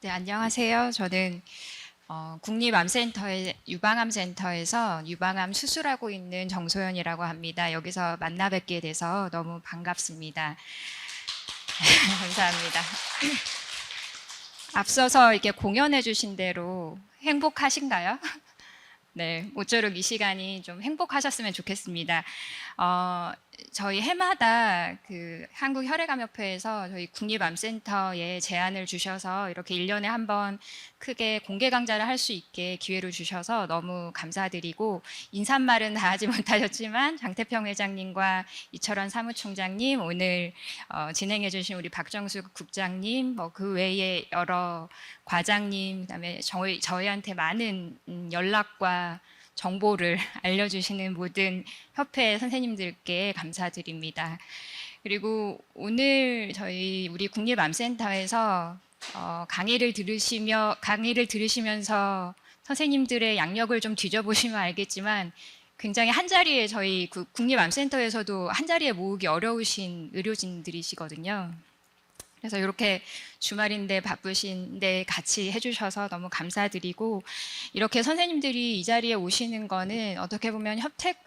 네, 안녕하세요. 저는 국립암센터의 유방암센터에서 유방암 수술하고 있는 정소연이라고 합니다. 여기서 만나 뵙게 돼서 너무 반갑습니다. 감사합니다. 앞서서 이렇게 공연해 주신 대로 행복하신가요? 네, 모쪼록 이 시간이 좀 행복하셨으면 좋겠습니다. 저희 해마다 그 한국혈액암협회에서 저희 국립암센터에 제안을 주셔서 이렇게 1년에 한 번 크게 공개 강좌를 할 수 있게 기회를 주셔서 너무 감사드리고, 인사말은 다 하지 못하셨지만 장태평 회장님과 이철원 사무총장님, 오늘 진행해 주신 우리 박정수 국장님, 뭐 그 외에 여러 과장님, 그다음에 저희한테 많은 연락과 정보를 알려주시는 모든 협회 선생님들께 감사드립니다. 그리고 오늘 우리 국립암센터에서 강의를 들으시면서 선생님들의 양력을 좀 뒤져보시면 알겠지만 굉장히 한 자리에 저희 국립암센터에서도 한 자리에 모으기 어려우신 의료진들이시거든요. 그래서 이렇게 주말인데 바쁘신데 같이 해주셔서 너무 감사드리고, 이렇게 선생님들이 이 자리에 오시는 거는 어떻게 보면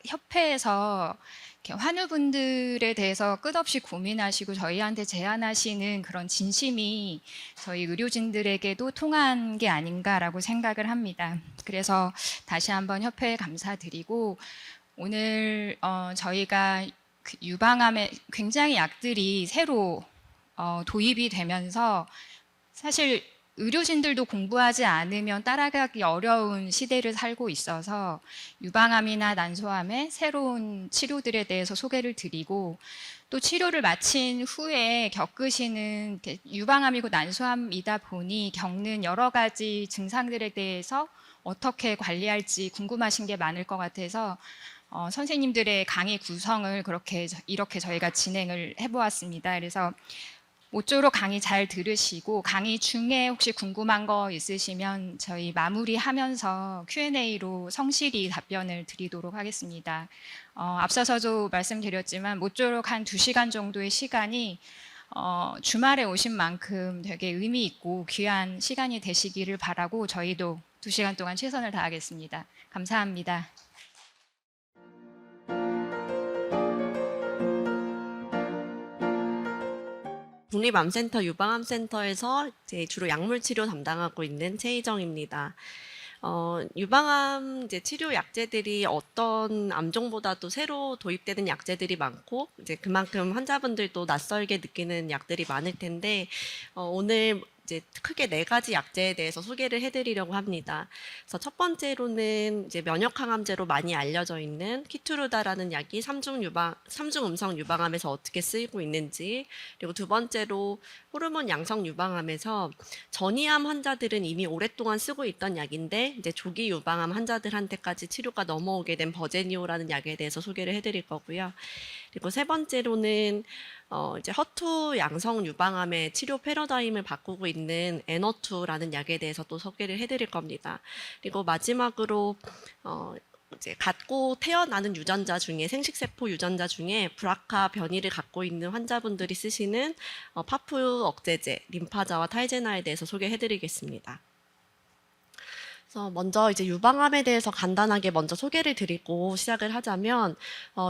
협회에서 이렇게 환우분들에 대해서 끝없이 고민하시고 저희한테 제안하시는 그런 진심이 저희 의료진들에게도 통한 게 아닌가라고 생각을 합니다. 그래서 다시 한번 협회에 감사드리고, 오늘 저희가 유방암에 굉장히 약들이 새로 도입이 되면서 사실 의료진들도 공부하지 않으면 따라가기 어려운 시대를 살고 있어서 유방암이나 난소암의 새로운 치료들에 대해서 소개를 드리고, 또 치료를 마친 후에 겪으시는 유방암이고 난소암이다 보니 겪는 여러 가지 증상들에 대해서 어떻게 관리할지 궁금하신 게 많을 것 같아서 선생님들의 강의 구성을 이렇게 저희가 진행을 해보았습니다. 그래서 모쪼록 강의 잘 들으시고, 강의 중에 혹시 궁금한 거 있으시면 저희 마무리하면서 Q&A로 성실히 답변을 드리도록 하겠습니다. 앞서서도 말씀드렸지만 모쪼록 한 2시간 정도의 시간이 주말에 오신 만큼 되게 의미 있고 귀한 시간이 되시기를 바라고, 저희도 2시간 동안 최선을 다하겠습니다. 감사합니다. 국립암센터 유방암센터에서 이제 주로 약물 치료 담당하고 있는 최희정입니다. 유방암 치료 약제들이 어떤 암종보다도 새로 도입되는 약제들이 많고, 이제 그만큼 환자분들도 낯설게 느끼는 약들이 많을 텐데, 오늘 이제 크게 4가지 약제에 대해서 소개를 해드리려고 합니다. 그래서 첫 번째로는 이제 면역항암제로 많이 알려져 있는 키투르다라는 약이 삼중 음성 유방암에서 어떻게 쓰이고 있는지, 그리고 두 번째로 호르몬 양성 유방암에서 전이암 환자들은 이미 오랫동안 쓰고 있던 약인데 이제 조기 유방암 환자들한테까지 치료가 넘어오게 된 버제니오라는 약에 대해서 소개를 해드릴 거고요. 그리고 세 번째로는 이제 허투 양성 유방암의 치료 패러다임을 바꾸고 있는 에너투라는 약에 대해서 또 소개를 해드릴 겁니다. 그리고 마지막으로 이제 갖고 태어나는 유전자 중에, 생식세포 유전자 중에 브라카 변이를 갖고 있는 환자분들이 쓰시는 파프 억제제, 림파자와 탈제나에 대해서 소개해드리겠습니다. 그래서 먼저 이제 유방암에 대해서 간단하게 먼저 소개를 드리고 시작을 하자면,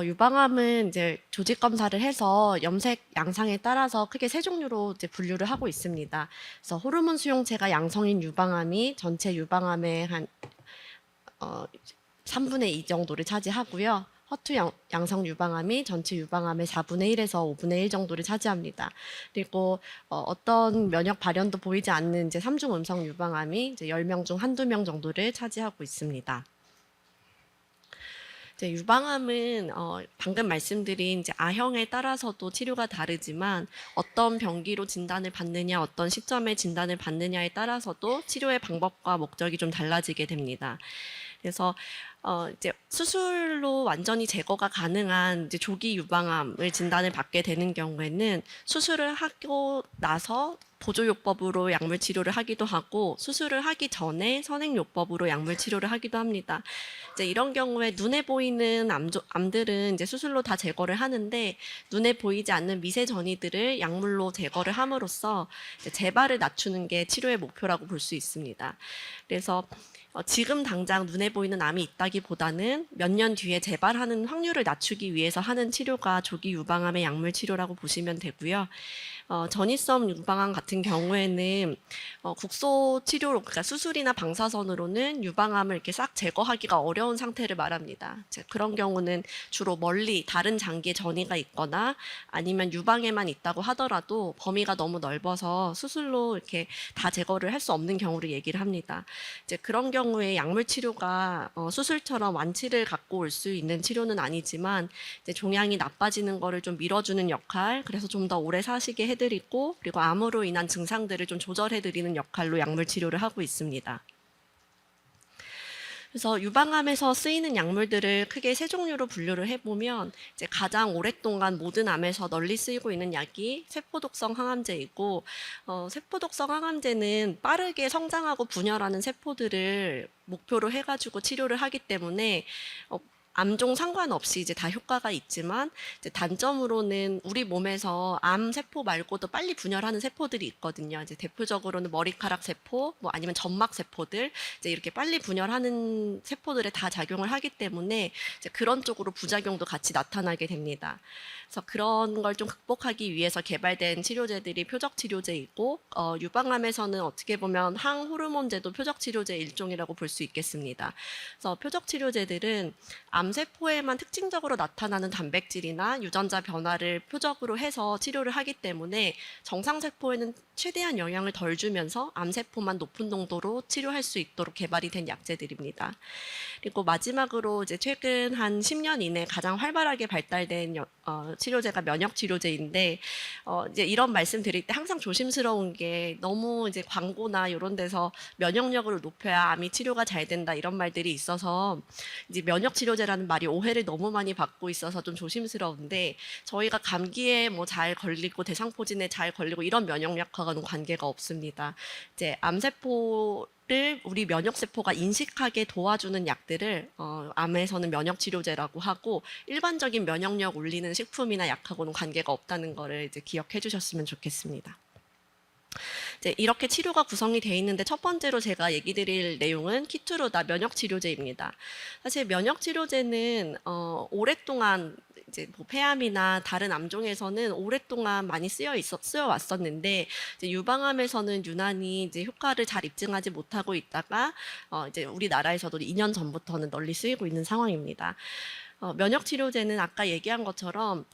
유방암은 이제 조직 검사를 해서 염색 양상에 따라서 크게 3종류로 이제 분류를 하고 있습니다. 그래서 호르몬 수용체가 양성인 유방암이 전체 유방암의 한 3분의 2 정도를 차지하고요. 허투 양성 유방암이 전체 유방암의 4분의 1에서 5분의 1 정도를 차지합니다. 그리고 어떤 면역 발현도 보이지 않는 이제 3중 음성 유방암이 이제 10명 중 한두 명 정도를 차지하고 있습니다. 이제 유방암은 방금 말씀드린 이제 아형에 따라서도 치료가 다르지만, 어떤 병기로 진단을 받느냐, 어떤 시점에 진단을 받느냐에 따라서도 치료의 방법과 목적이 좀 달라지게 됩니다. 그래서 이제 수술로 완전히 제거가 가능한 이제 조기 유방암을 진단을 받게 되는 경우에는 수술을 하고 나서 보조요법으로 약물 치료를 하기도 하고 수술을 하기 전에 선행요법으로 약물 치료를 하기도 합니다. 이제 이런 경우에 눈에 보이는 암들은 이제 수술로 다 제거를 하는데 눈에 보이지 않는 미세 전이들을 약물로 제거를 함으로써 이제 재발을 낮추는 게 치료의 목표라고 볼 수 있습니다. 그래서 지금 당장 눈에 보이는 암이 있다기보다는 몇 년 뒤에 재발하는 확률을 낮추기 위해서 하는 치료가 조기 유방암의 약물 치료라고 보시면 되고요. 전이성 유방암 같은 경우에는 국소 치료로, 그러니까 수술이나 방사선으로는 유방암을 이렇게 싹 제거하기가 어려운 상태를 말합니다. 그런 경우는 주로 멀리 다른 장기에 전이가 있거나 아니면 유방에만 있다고 하더라도 범위가 너무 넓어서 수술로 이렇게 다 제거를 할 수 없는 경우를 얘기를 합니다. 이제 그런 경우에 약물 치료가 수술처럼 완치를 갖고 올 수 있는 치료는 아니지만 이제 종양이 나빠지는 거를 좀 밀어주는 역할, 그래서 좀 더 오래 사시게 해드리고 그리고 암으로 인한 증상들을 좀 조절해드리는 역할로 약물 치료를 하고 있습니다. 그래서 유방암에서 쓰이는 약물들을 크게 세 종류로 분류를 해보면 이제 가장 오랫동안 모든 암에서 널리 쓰이고 있는 약이 세포독성 항암제이고 세포독성 항암제는 빠르게 성장하고 분열하는 세포들을 목표로 해가지고 치료를 하기 때문에 암종 상관없이 이제 다 효과가 있지만 이제 단점으로는 우리 몸에서 암 세포 말고도 빨리 분열하는 세포들이 있거든요. 이제 대표적으로는 머리카락 세포, 뭐 아니면 점막 세포들, 이제 이렇게 빨리 분열하는 세포들에 다 작용을 하기 때문에 이제 그런 쪽으로 부작용도 같이 나타나게 됩니다. 그래서 그런 걸 좀 극복하기 위해서 개발된 치료제들이 표적 치료제이고 유방암에서는 어떻게 보면 항호르몬제도 표적 치료제 일종이라고 볼 수 있겠습니다. 그래서 표적 치료제들은 암세포에만 특징적으로 나타나는 단백질이나 유전자 변화를 표적으로 해서 치료를 하기 때문에 정상세포에는 최대한 영향을 덜 주면서 암세포만 높은 농도로 치료할 수 있도록 개발이 된 약제들입니다. 그리고 마지막으로 이제 최근 한 10년 이내 가장 활발하게 발달된 치료제가 면역 치료제인데 이제 이런 말씀 드릴 때 항상 조심스러운 게 너무 이제 광고나 이런 데서 면역력을 높여야 암이 치료가 잘 된다 이런 말들이 있어서 이제 면역 치료제라는 말이 오해를 너무 많이 받고 있어서 좀 조심스러운데 저희가 감기에 뭐 잘 걸리고 대상포진에 잘 걸리고 이런 면역력과는 관계가 없습니다. 이제 암세포를 우리 면역세포가 인식하게 도와주는 약들을 암에서는 면역치료제라고 하고 일반적인 면역력 올리는 식품이나 약하고는 관계가 없다는 거를 이제 기억해 주셨으면 좋겠습니다. 이제 이렇게 치료가 구성이 되어 있는데 첫 번째로 제가 얘기 드릴 내용은 키투르다 면역치료제입니다. 사실 면역치료제는 오랫동안 이제 뭐 폐암이나 다른 암종에서는 오랫동안 많이 쓰여 왔었는데 이제 유방암에서는 유난히 이제 효과를 잘 입증하지 못하고 있다가 이제 우리나라에서도 2년 전부터는 널리 쓰이고 있는 상황입니다. 면역치료제는 아까 얘기한 것처럼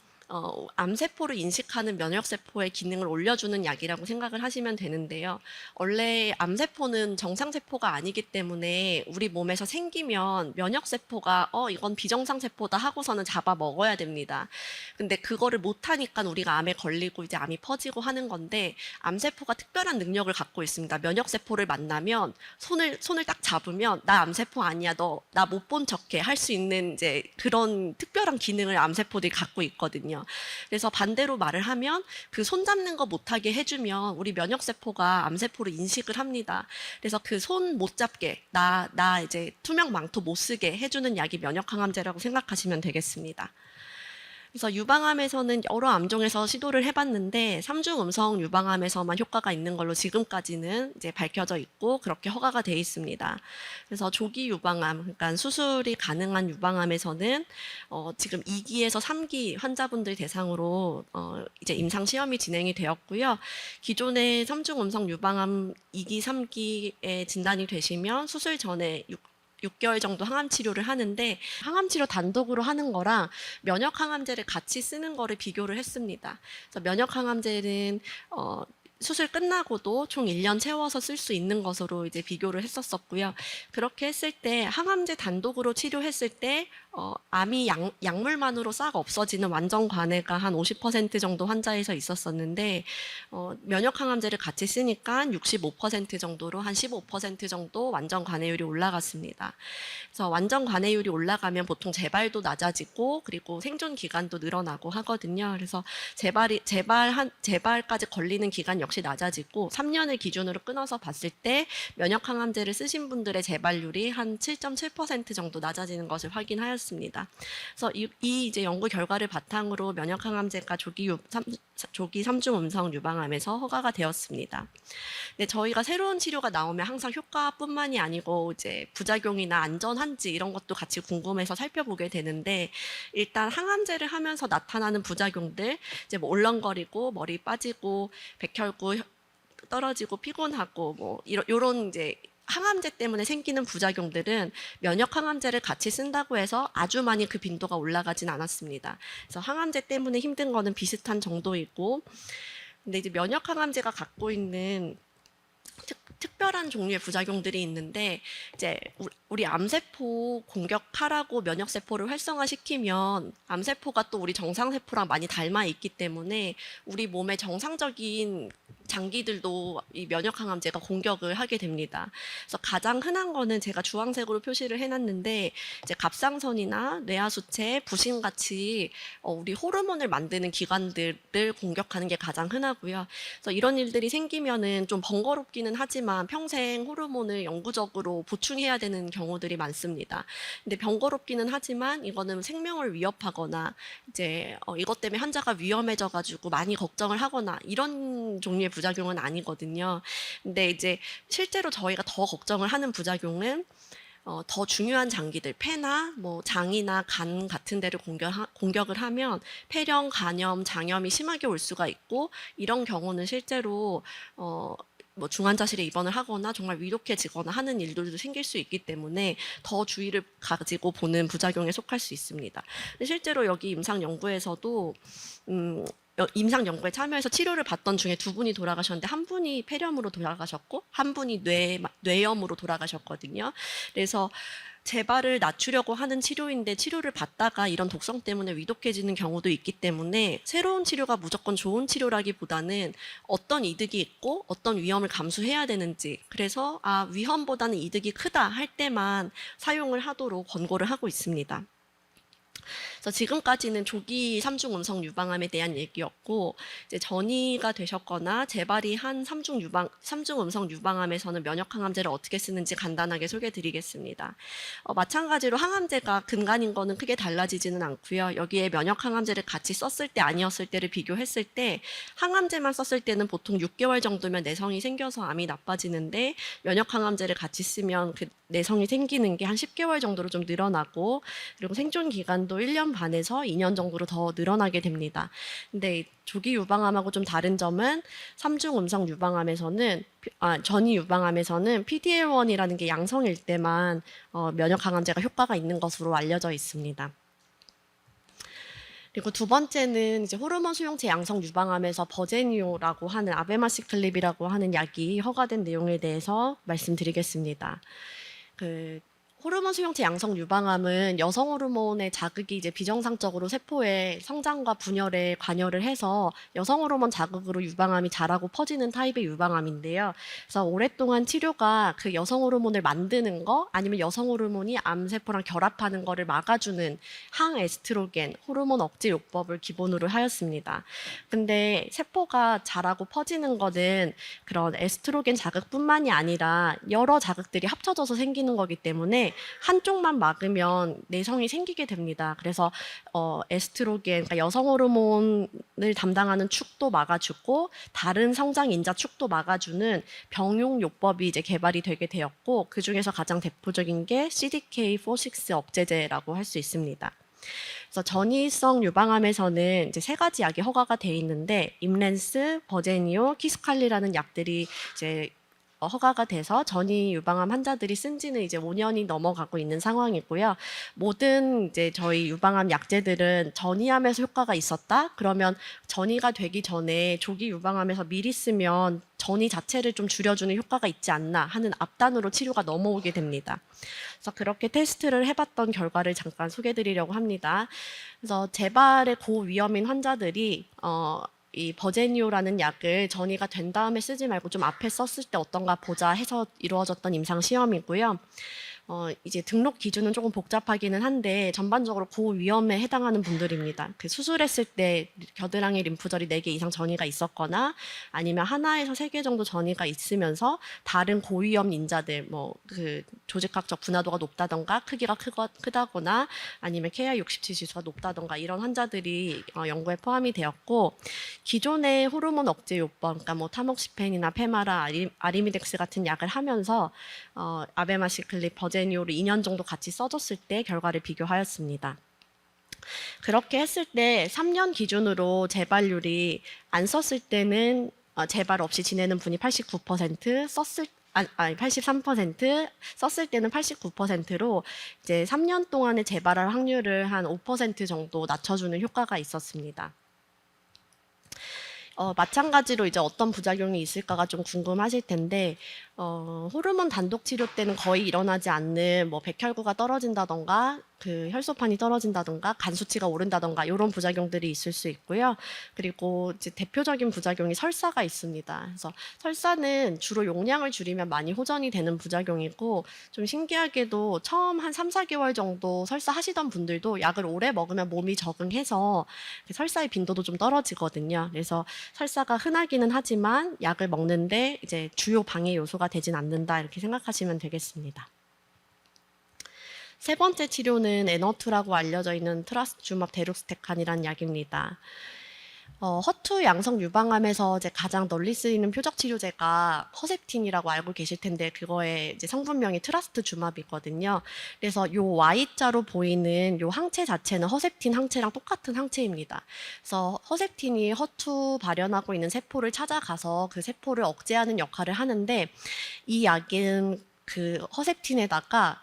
암세포를 인식하는 면역세포의 기능을 올려주는 약이라고 생각을 하시면 되는데요. 원래 암세포는 정상세포가 아니기 때문에 우리 몸에서 생기면 면역세포가 이건 비정상세포다 하고서는 잡아 먹어야 됩니다. 근데 그거를 못하니까 우리가 암에 걸리고 이제 암이 퍼지고 하는 건데 암세포가 특별한 능력을 갖고 있습니다. 면역세포를 만나면 손을 딱 잡으면 나 암세포 아니야, 너 나 못 본 척해 할 수 있는 이제 그런 특별한 기능을 암세포들이 갖고 있거든요. 그래서 반대로 말을 하면 그 손 잡는 거 못하게 해주면 우리 면역세포가 암세포를 인식을 합니다. 그래서 그 손 못 잡게 나 이제 투명 망토 못 쓰게 해주는 약이 면역항암제라고 생각하시면 되겠습니다. 그래서 유방암에서는 여러 암종에서 시도를 해봤는데 3중 음성 유방암에서만 효과가 있는 걸로 지금까지는 이제 밝혀져 있고 그렇게 허가가 돼 있습니다. 그래서 조기 유방암, 그러니까 수술이 가능한 유방암에서는 지금 2기에서 3기 환자분들 대상으로 이제 임상 시험이 진행이 되었고요. 기존의 3중 음성 유방암 2기, 3기에 진단이 되시면 수술 전에 6개월 정도 항암 치료를 하는데 항암 치료 단독으로 하는 거랑 면역 항암제를 같이 쓰는 거를 비교를 했습니다. 그래서 면역 항암제는 수술 끝나고도 총 1년 채워서 쓸 수 있는 것으로 이제 비교를 했었었고요. 그렇게 했을 때 항암제 단독으로 치료했을 때 암이 약물만으로 싹 없어지는 완전 관해가 한 50% 정도 환자에서 있었었는데 면역 항암제를 같이 쓰니까 65% 정도로 한 15% 정도 완전 관해율이 올라갔습니다. 그래서 완전 관해율이 올라가면 보통 재발도 낮아지고 그리고 생존 기간도 늘어나고 하거든요. 그래서 재발까지 걸리는 기간 역시 낮아지고 3년을 기준으로 끊어서 봤을 때 면역 항암제를 쓰신 분들의 재발률이 한 7.7% 정도 낮아지는 것을 확인하였습니다. 그래서 이 이제 연구 결과를 바탕으로 면역 항암제가 조기 3중 음성 유방암에서 허가가 되었습니다. 네, 저희가 새로운 치료가 나오면 항상 효과뿐만이 아니고 이제 부작용이나 안전한지 이런 것도 같이 궁금해서 살펴보게 되는데, 일단 항암제를 하면서 나타나는 부작용들, 이제 뭐 울렁거리고 머리 빠지고 백혈구 떨어지고 피곤하고 뭐 이런 이제 항암제 때문에 생기는 부작용들은 면역 항암제를 같이 쓴다고 해서 아주 많이 그 빈도가 올라가진 않았습니다. 그래서 항암제 때문에 힘든 거는 비슷한 정도이고, 근데 이제 면역 항암제가 갖고 있는 특별한 종류의 부작용들이 있는데, 이제 우리 암세포 공격하라고 면역세포를 활성화시키면 암세포가 또 우리 정상세포랑 많이 닮아 있기 때문에 우리 몸의 정상적인 장기들도 이 면역항암제가 공격을 하게 됩니다. 그래서 가장 흔한 거는 제가 주황색으로 표시를 해놨는데, 이제 갑상선이나 뇌하수체, 부신같이 우리 호르몬을 만드는 기관들을 공격하는 게 가장 흔하고요. 그래서 이런 일들이 생기면은 좀 번거롭기는 하지만 평생 호르몬을 영구적으로 보충해야 되는 경우들이 많습니다. 근데 번거롭기는 하지만 이거는 생명을 위협하거나 이제 이것 때문에 환자가 위험해져가지고 많이 걱정을 하거나 이런 종류의 부작용은 아니거든요. 근데 이제 실제로 저희가 더 걱정을 하는 부작용은 더 중요한 장기들, 폐나 뭐 장이나 간 같은 데를 공격을 하면 폐렴, 간염, 장염이 심하게 올 수가 있고, 이런 경우는 실제로 뭐 중환자실에 입원을 하거나 정말 위독해지거나 하는 일들도 생길 수 있기 때문에 더 주의를 가지고 보는 부작용에 속할 수 있습니다. 근데 실제로 여기 임상 연구에서도 임상 연구에 참여해서 치료를 받던 중에 2분이 돌아가셨는데, 한 분이 폐렴으로 돌아가셨고 한 분이 뇌염으로 돌아가셨거든요. 그래서 재발을 낮추려고 하는 치료인데 치료를 받다가 이런 독성 때문에 위독해지는 경우도 있기 때문에 새로운 치료가 무조건 좋은 치료라기보다는 어떤 이득이 있고 어떤 위험을 감수해야 되는지, 그래서 위험보다는 이득이 크다 할 때만 사용을 하도록 권고를 하고 있습니다. 그래서 지금까지는 조기 3중 음성 유방암에 대한 얘기였고, 이제 전이가 되셨거나 재발이 한 3중 음성 유방암에서는 면역 항암제를 어떻게 쓰는지 간단하게 소개드리겠습니다. 마찬가지로 항암제가 근간인 거는 크게 달라지지는 않고요. 여기에 면역 항암제를 같이 썼을 때 아니었을 때를 비교했을 때 항암제만 썼을 때는 보통 6개월 정도면 내성이 생겨서 암이 나빠지는데, 면역 항암제를 같이 쓰면 그 내성이 생기는 게 한 10개월 정도로 좀 늘어나고, 그리고 생존 기간도 1년 반에서 2년 정도로 더 늘어나게 됩니다. 근데 조기 유방암하고 좀 다른 점은 3중 음성 유방암에서는 전이 유방암에서는 PD-L1이라는 게 양성일 때만 면역 항암제가 효과가 있는 것으로 알려져 있습니다. 그리고 두 번째는 이제 호르몬 수용체 양성 유방암에서 버제니오라고 하는 아베마시클립이라고 하는 약이 허가된 내용에 대해서 말씀드리겠습니다. 호르몬 수용체 양성 유방암은 여성 호르몬의 자극이 이제 비정상적으로 세포의 성장과 분열에 관여를 해서 여성 호르몬 자극으로 유방암이 자라고 퍼지는 타입의 유방암인데요. 그래서 오랫동안 치료가 그 여성 호르몬을 만드는 거, 아니면 여성 호르몬이 암세포랑 결합하는 거를 막아주는 항에스트로겐 호르몬 억제 요법을 기본으로 하였습니다. 근데 세포가 자라고 퍼지는 거는 그런 에스트로겐 자극뿐만이 아니라 여러 자극들이 합쳐져서 생기는 거기 때문에 한쪽만 막으면 내성이 생기게 됩니다. 그래서 에스트로겐, 그러니까 여성 호르몬을 담당하는 축도 막아주고 다른 성장 인자 축도 막아주는 병용 요법이 이제 개발이 되게 되었고, 그 중에서 가장 대표적인 게 CDK4/6 억제제라고 할 수 있습니다. 그래서 전이성 유방암에서는 이제 3가지 약이 허가가 돼 있는데, 임렌스, 버제니오, 키스칼리라는 약들이 이제 허가가 돼서 전이 유방암 환자들이 쓴 지는 이제 5년이 넘어가고 있는 상황이고요. 모든 이제 저희 유방암 약제들은 전이암에서 효과가 있었다? 그러면 전이가 되기 전에 조기 유방암에서 미리 쓰면 전이 자체를 좀 줄여주는 효과가 있지 않나 하는 앞단으로 치료가 넘어오게 됩니다. 그래서 그렇게 테스트를 해봤던 결과를 잠깐 소개드리려고 합니다. 그래서 재발의 고위험인 환자들이 이 버제니오라는 약을 전이가 된 다음에 쓰지 말고 좀 앞에 썼을 때 어떤가 보자 해서 이루어졌던 임상 시험이고요. 이제 등록 기준은 조금 복잡하기는 한데 전반적으로 고위험에 해당하는 분들입니다. 그 수술했을 때 겨드랑이 림프절이 4개 이상 전이가 있었거나 아니면 하나에서 3개 정도 전이가 있으면서 다른 고위험 인자들 뭐 그 조직학적 분화도가 높다던가 크기가 크다거나 아니면 KI67 지수가 높다던가 이런 환자들이 연구에 포함이 되었고, 기존의 호르몬 억제 요법, 그러니까 뭐 타목시펜이나 페마라, 아리미덱스 같은 약을 하면서 아베마시클립, 버제니오를 2년 정도 같이 써줬을 때 결과를 비교하였습니다. 그렇게 했을 때 3년 기준으로 재발률이 안 썼을 때는 재발 없이 지내는 분이 89%, 83%, 썼을 때는 89%로 이제 3년 동안의 재발할 확률을 한 5% 정도 낮춰주는 효과가 있었습니다. 마찬가지로 이제 어떤 부작용이 있을까가 좀 궁금하실 텐데, 호르몬 단독 치료 때는 거의 일어나지 않는 뭐 백혈구가 떨어진다던가 그 혈소판이 떨어진다던가 간 수치가 오른다던가 이런 부작용들이 있을 수 있고요. 그리고 이제 대표적인 부작용이 설사가 있습니다. 그래서 설사는 주로 용량을 줄이면 많이 호전이 되는 부작용이고, 좀 신기하게도 처음 한 3, 4개월 정도 설사 하시던 분들도 약을 오래 먹으면 몸이 적응해서 설사의 빈도도 좀 떨어지거든요. 그래서 설사가 흔하기는 하지만 약을 먹는데 이제 주요 방해 요소가 되진 않는다, 이렇게 생각하시면 되겠습니다. 세 번째 치료는 에너투라고 알려져 있는 트라스주맙 데룩스테칸이라는 약입니다. 허투 양성 유방암에서 이제 가장 널리 쓰이는 표적 치료제가 허셉틴이라고 알고 계실 텐데, 그거의 이제 성분명이 트라스트주맙이거든요. 그래서 요 Y자로 보이는 요 항체 자체는 허셉틴 항체랑 똑같은 항체입니다. 그래서 허셉틴이 허투 발현하고 있는 세포를 찾아가서 그 세포를 억제하는 역할을 하는데, 이 약은 그 허셉틴에다가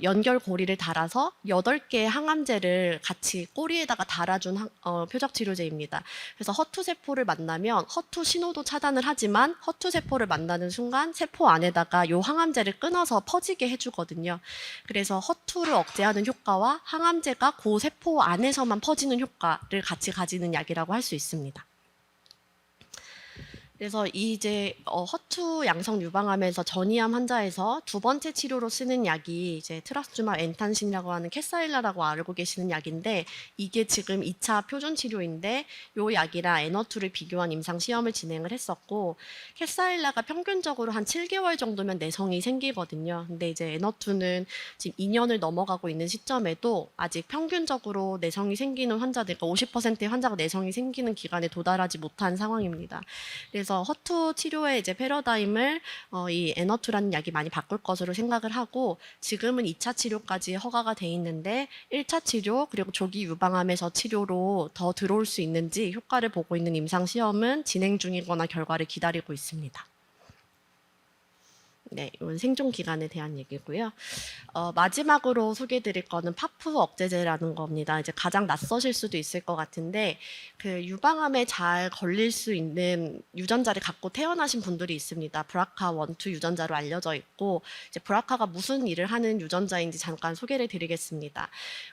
연결 고리를 달아서 8개의 항암제를 같이 꼬리에다가 달아준 표적 치료제입니다. 그래서 허투 세포를 만나면 허투 신호도 차단을 하지만 허투 세포를 만나는 순간 세포 안에다가 요 항암제를 끊어서 퍼지게 해주거든요. 그래서 허투를 억제하는 효과와 항암제가 그 세포 안에서만 퍼지는 효과를 같이 가지는 약이라고 할 수 있습니다. 그래서 이제 허투 양성 유방암에서 전이암 환자에서 두 번째 치료로 쓰는 약이 이제 트라스주맙 엔탄신이라고 하는 캐사일라라고 알고 계시는 약인데, 이게 지금 2차 표준 치료인데 요 약이랑 에너투를 비교한 임상 시험을 진행을 했었고, 캐사일라가 평균적으로 한 7개월 정도면 내성이 생기거든요. 근데 이제 에너투는 지금 2년을 넘어가고 있는 시점에도 아직 평균적으로 내성이 생기는 환자들, 그러니까 50%의 환자가 내성이 생기는 기간에 도달하지 못한 상황입니다. 그래서 허투 치료의 이제 패러다임을 이 에너투라는 약이 많이 바꿀 것으로 생각을 하고, 지금은 2차 치료까지 허가가 돼 있는데 1차 치료 그리고 조기 유방암에서 치료로 더 들어올 수 있는지 효과를 보고 있는 임상 시험은 진행 중이거나 결과를 기다리고 있습니다. 네, 이건 생존 기간에 대한 얘기고요. 마지막으로 소개해드릴 거는 파프 억제제라는 겁니다. 이제 가장 낯서실 수도 있을 것 같은데, 그 유방암에 잘 걸릴 수 있는 유전자를 갖고 태어나신 분들이 있습니다. 브라카 1, 2 유전자로 알려져 있고, 이제 브라카가 무슨 일을 하는 유전자인지 잠깐 소개를 드리겠습니다.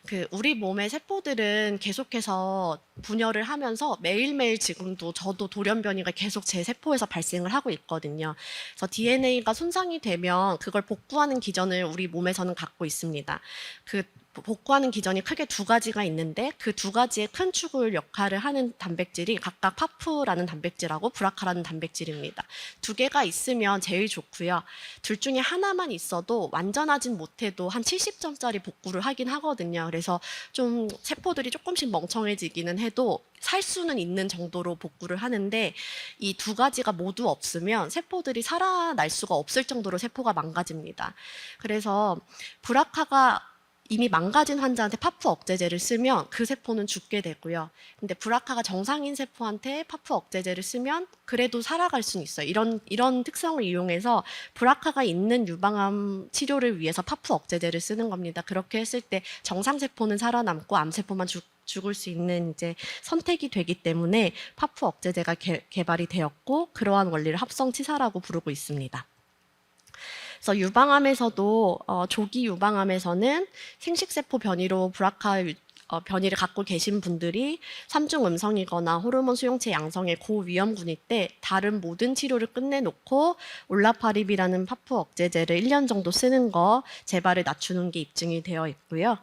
그 우리 몸의 세포들은 계속해서 분열을 하면서 매일매일 지금도 저도 돌연변이가 계속 제 세포에서 발생을 하고 있거든요. 그래서 DNA가 손상이 되면 그걸 복구하는 기전을 우리 몸에서는 갖고 있습니다. 그 복구하는 기전이 크게 두 가지가 있는데, 그 두 가지의 큰 축을 역할을 하는 단백질이 각각 파프라는 단백질하고 브라카라는 단백질입니다. 두 개가 있으면 제일 좋고요. 둘 중에 하나만 있어도 완전하진 못해도 한 70점짜리 복구를 하긴 하거든요. 그래서 좀 세포들이 조금씩 멍청해지기는 해도 살 수는 있는 정도로 복구를 하는데, 이 두 가지가 모두 없으면 세포들이 살아날 수가 없을 정도로 세포가 망가집니다. 그래서 브라카가 이미 망가진 환자한테 파프 억제제를 쓰면 그 세포는 죽게 되고요. 근데 브라카가 정상인 세포한테 파프 억제제를 쓰면 그래도 살아갈 수는 있어요. 이런 특성을 이용해서 브라카가 있는 유방암 치료를 위해서 파프 억제제를 쓰는 겁니다. 그렇게 했을 때 정상 세포는 살아남고 암 세포만 죽을 수 있는 이제 선택이 되기 때문에 파프 억제제가 개발이 되었고, 그러한 원리를 합성치사라고 부르고 있습니다. 그래서 유방암에서도 조기 유방암에서는 생식세포 변이로 브라카 변이를 갖고 계신 분들이 삼중 음성이거나 호르몬 수용체 양성의 고위험군일 때 다른 모든 치료를 끝내놓고 올라파립이라는 파푸 억제제를 1년 정도 쓰는 거 재발을 낮추는 게 입증이 되어 있고요.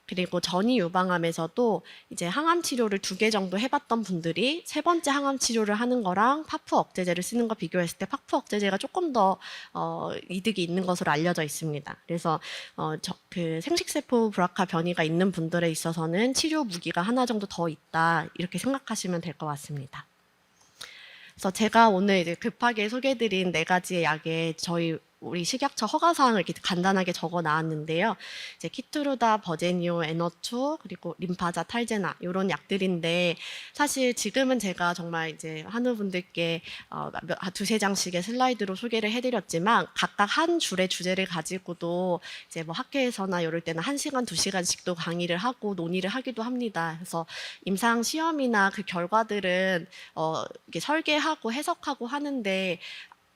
그리고 전이 유방암에서도 이제 항암 치료를 2개 정도 해봤던 분들이 3번째 항암 치료를 하는 거랑 파푸 억제제를 쓰는 거 비교했을 때 파푸 억제제가 조금 더 이득이 있는 것으로 알려져 있습니다. 그래서 그 생식세포 브라카 변이가 있는 분들에 있어서는 치료 무기가 하나 정도 더 있다 이렇게 생각하시면 될 것 같습니다. 그래서 제가 오늘 이제 급하게 소개해드린 4가지의 약에 우리 식약처 허가사항을 이렇게 간단하게 적어 나왔는데요. 이제 키트루다, 버제니오, 에너투, 그리고 림파자, 탈제나 이런 약들인데 사실 지금은 제가 정말 이제 한우분들께 2-3장씩의 슬라이드로 소개를 해드렸지만 각각 한 줄의 주제를 가지고도 이제 뭐 학회에서나 이럴 때는 1시간, 2시간씩도 강의를 하고 논의를 하기도 합니다. 그래서 임상 시험이나 그 결과들은 이게 설계하고 해석하고 하는데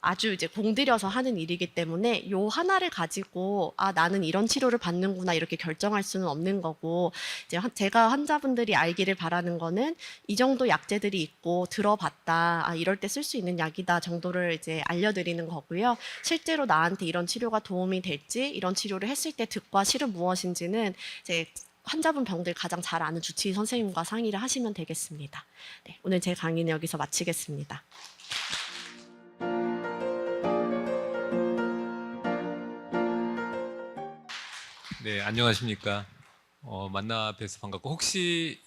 아주 이제 공들여서 하는 일이기 때문에 요 하나를 가지고 나는 이런 치료를 받는구나 이렇게 결정할 수는 없는 거고 이제 제가 환자분들이 알기를 바라는 거는 이 정도 약제들이 있고 들어봤다 이럴 때 쓸 수 있는 약이다 정도를 이제 알려드리는 거고요. 실제로 나한테 이런 치료가 도움이 될지 이런 치료를 했을 때 득과 실은 무엇인지는 이제 환자분 병들 가장 잘 아는 주치의 선생님과 상의를 하시면 되겠습니다. 네, 오늘 제 강의는 여기서 마치겠습니다. 네, 안녕하십니까. 만나 뵈서 반갑고 혹시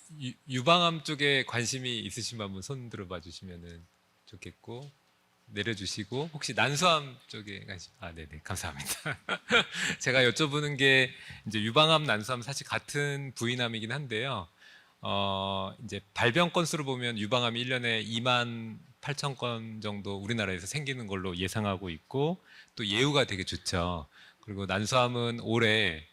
유방암 쪽에 관심이 있으신 분 한번 손 들어봐 주시면 좋겠고 내려주시고 혹시 난소암 쪽에 관심 네네 감사합니다. 제가 여쭤보는 게 이제 유방암, 난소암 사실 같은 부위암이긴 한데요. 이제 발병 건수로 보면 유방암이 1년에 28,000건 정도 우리나라에서 생기는 걸로 예상하고 있고 또 예후가 되게 좋죠. 그리고 난소암은 올해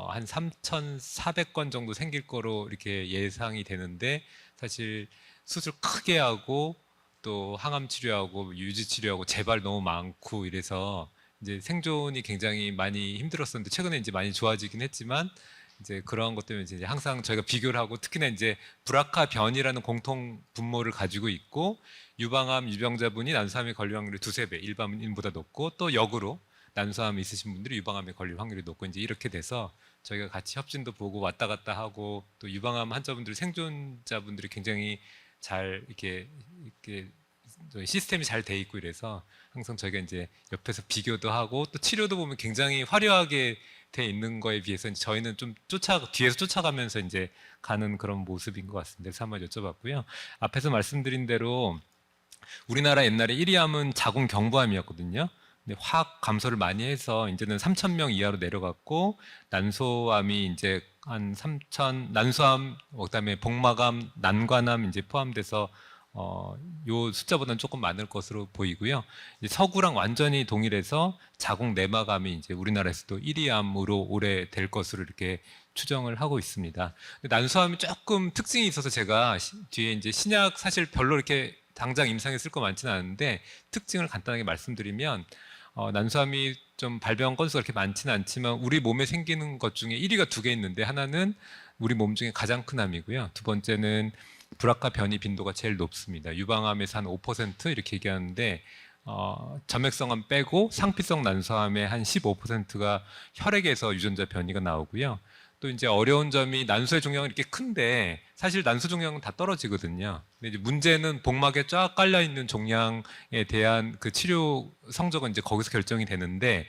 한 3,400건 정도 생길 거로 이렇게 예상이 되는데 사실 수술 크게 하고 또 항암 치료하고 유지 치료하고 재발 너무 많고 이래서 이제 생존이 굉장히 많이 힘들었었는데 최근에 이제 많이 좋아지긴 했지만 이제 그런 것 때문에 이제 항상 저희가 비교를 하고 특히나 이제 브라카 변이라는 공통 분모를 가지고 있고 유방암 유병자분이 난소암에 걸릴 확률이 2-3배 일반인보다 높고 또 역으로 난소암 있으신 분들이 유방암에 걸릴 확률이 높고 이제 이렇게 돼서 저희가 같이 협진도 보고 왔다 갔다 하고 또 유방암 환자분들 생존자분들이 굉장히 잘 이렇게 시스템이 잘 돼 있고 이래서 항상 저희가 이제 옆에서 비교도 하고 또 치료도 보면 굉장히 화려하게 돼 있는 거에 비해서 이제 저희는 좀 뒤에서 쫓아가면서 이제 가는 그런 모습인 것 같습니다. 그래서 한번 여쭤봤고요. 앞에서 말씀드린 대로 우리나라 옛날에 1위 암은 자궁 경부암이었거든요. 근데 확 감소를 많이 해서 이제는 3,000명 이하로 내려갔고 난소암이 이제 한 3,000 난소암 그다음에 복막암, 난관암 이제 포함돼서 요 숫자보다는 조금 많을 것으로 보이고요. 이제 서구랑 완전히 동일해서 자궁 내막암이 이제 우리나라에서도 1위 암으로 올해 될 것으로 이렇게 추정을 하고 있습니다. 난소암이 조금 특징이 있어서 제가 뒤에 이제 신약 사실 별로 이렇게 당장 임상에 쓸 거 많지는 않은데 특징을 간단하게 말씀드리면 난소암이 좀 발병 건수가 그렇게 많지는 않지만 우리 몸에 생기는 것 중에 1위가 2개 있는데 하나는 우리 몸 중에 가장 큰 암이고요. 두 번째는 브라카 변이 빈도가 제일 높습니다. 유방암에서 한 5% 이렇게 얘기하는데 점액성암 빼고 상피성 난소암의 한 15%가 혈액에서 유전자 변이가 나오고요. 또 이제 어려운 점이 난소의 종양은 이렇게 큰데 사실 난소 종양은 다 떨어지거든요. 근데 이제 문제는 복막에 쫙 깔려 있는 종양에 대한 그 치료 성적은 이제 거기서 결정이 되는데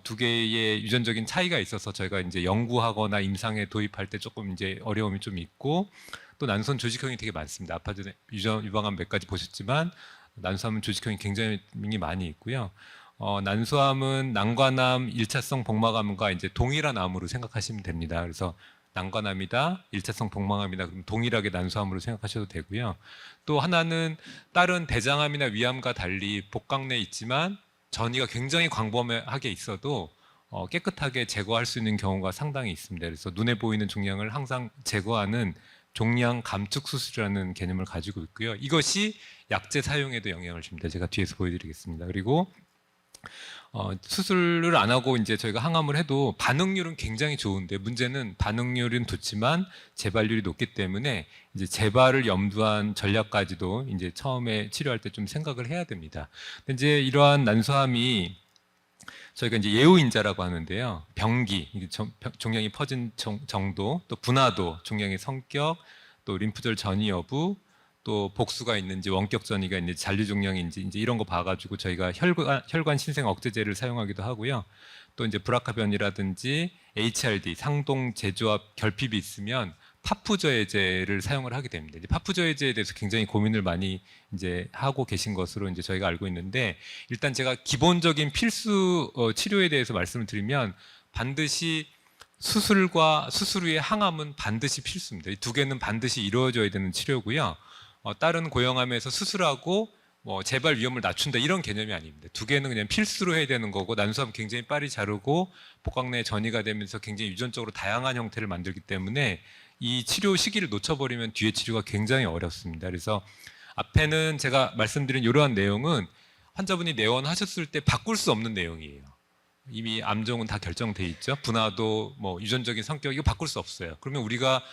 두 개의 유전적인 차이가 있어서 저희가 이제 연구하거나 임상에 도입할 때 조금 이제 어려움이 좀 있고 또 난소는 조직형이 되게 많습니다. 아까 전에 유방암 몇 가지 보셨지만 난소암은 조직형이 굉장히 많이 있고요. 난소암은 난관암, 1차성 복막암과 이제 동일한 암으로 생각하시면 됩니다. 그래서 난관암이다, 1차성 복막암이다, 그럼 동일하게 난소암으로 생각하셔도 되고요. 또 하나는 다른 대장암이나 위암과 달리 복강 내에 있지만 전이가 굉장히 광범하게 있어도 깨끗하게 제거할 수 있는 경우가 상당히 있습니다. 그래서 눈에 보이는 종양을 항상 제거하는 종양 감축 수술이라는 개념을 가지고 있고요. 이것이 약제 사용에도 영향을 줍니다. 제가 뒤에서 보여드리겠습니다. 그리고 수술을 안 하고 이제 저희가 항암을 해도 반응률은 굉장히 좋은데 문제는 반응률은 좋지만 재발률이 높기 때문에 이제 재발을 염두한 전략까지도 이제 처음에 치료할 때 좀 생각을 해야 됩니다. 근데 이제 이러한 난소암이 저희가 이제 예후인자라고 하는데요. 병기, 종양이 퍼진 정도, 또 분화도, 종양의 성격, 또 림프절 전이 여부, 또 복수가 있는지 원격 전이가 있는지 잔류 종양인지 이제 이런 거 봐가지고 저희가 혈관 신생 억제제를 사용하기도 하고요. 또 이제 브라카변이라든지 HRD 상동 제조합 결핍이 있으면 파푸저해제를 사용을 하게 됩니다. 이제 파푸저해제에 대해서 굉장히 고민을 많이 이제 하고 계신 것으로 이제 저희가 알고 있는데 일단 제가 기본적인 필수 치료에 대해서 말씀을 드리면 반드시 수술과 수술 후의 항암은 반드시 필수입니다. 이 두 개는 반드시 이루어져야 되는 치료고요. 다른 고형암에서 수술하고 뭐 재발 위험을 낮춘다 이런 개념이 아닙니다. 두 개는 그냥 필수로 해야 되는 거고 난소암 굉장히 빨리 자르고 복강 내 전이가 되면서 굉장히 유전적으로 다양한 형태를 만들기 때문에 이 치료 시기를 놓쳐버리면 뒤에 치료가 굉장히 어렵습니다. 그래서 앞에는 제가 말씀드린 이러한 내용은 환자분이 내원하셨을 때 바꿀 수 없는 내용이에요. 이미 암종은 다 결정돼 있죠. 분화도 뭐 유전적인 성격 이거 바꿀 수 없어요. 그러면 우리가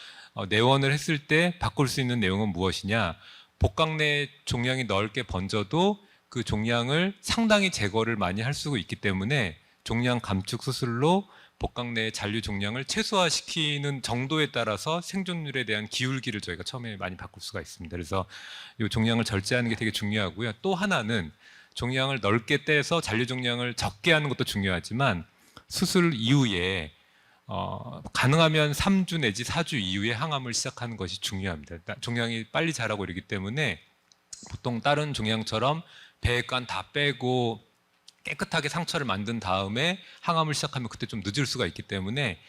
내원을 했을 때 바꿀 수 있는 내용은 무엇이냐? 복강 내 종양이 넓게 번져도 그 종양을 상당히 제거를 많이 할 수 있기 때문에 종양 감축 수술로 복강 내 잔류 종양을 최소화시키는 정도에 따라서 생존율에 대한 기울기를 저희가 처음에 많이 바꿀 수가 있습니다. 그래서 이 종양을 절제하는 게 되게 중요하고요. 또 하나는 종양을 넓게 떼서 잔류 종양을 적게 하는 것도 중요하지만 수술 이후에 가능하면 3주 내지 4주 이후에 항암을 시작하는 것이 중요합니다. 종양이 빨리 자라고 이러기 때문에 보통 다른 종양처럼 배관 다 빼고 깨끗하게 상처를 만든 다음에 항암을 시작하면 그때 좀 늦을 수가 있기 때문에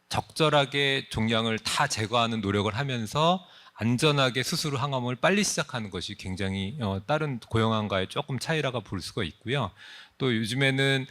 적절하게 종양을 다 제거하는 노력을 하면서 안전하게 수술 후 항암을 빨리 시작하는 것이 굉장히 다른 고형암과의 조금 차이라고 볼 수가 있고요. 또 요즘에는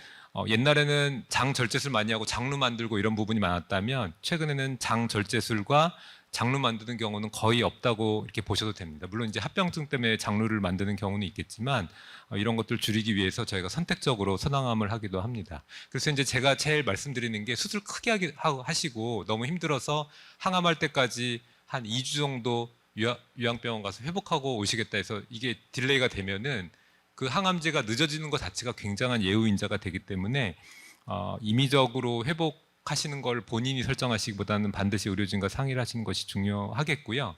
옛날에는 장 절제술 많이 하고 장루 만들고 이런 부분이 많았다면 최근에는 장 절제술과 장루 만드는 경우는 거의 없다고 이렇게 보셔도 됩니다. 물론 이제 합병증 때문에 장루를 만드는 경우는 있겠지만 이런 것들 줄이기 위해서 저희가 선택적으로 선항암을 하기도 합니다. 그래서 이제 제가 제일 말씀드리는 게 수술 크게 하시고 너무 힘들어서 항암할 때까지 한 2주 정도 요양병원 가서 회복하고 오시겠다 해서 이게 딜레이가 되면은 그 항암제가 늦어지는 것 자체가 굉장한 예후인자가 되기 때문에 임의적으로 회복하시는 걸 본인이 설정하시기보다는 반드시 의료진과 상의를 하시는 것이 중요하겠고요.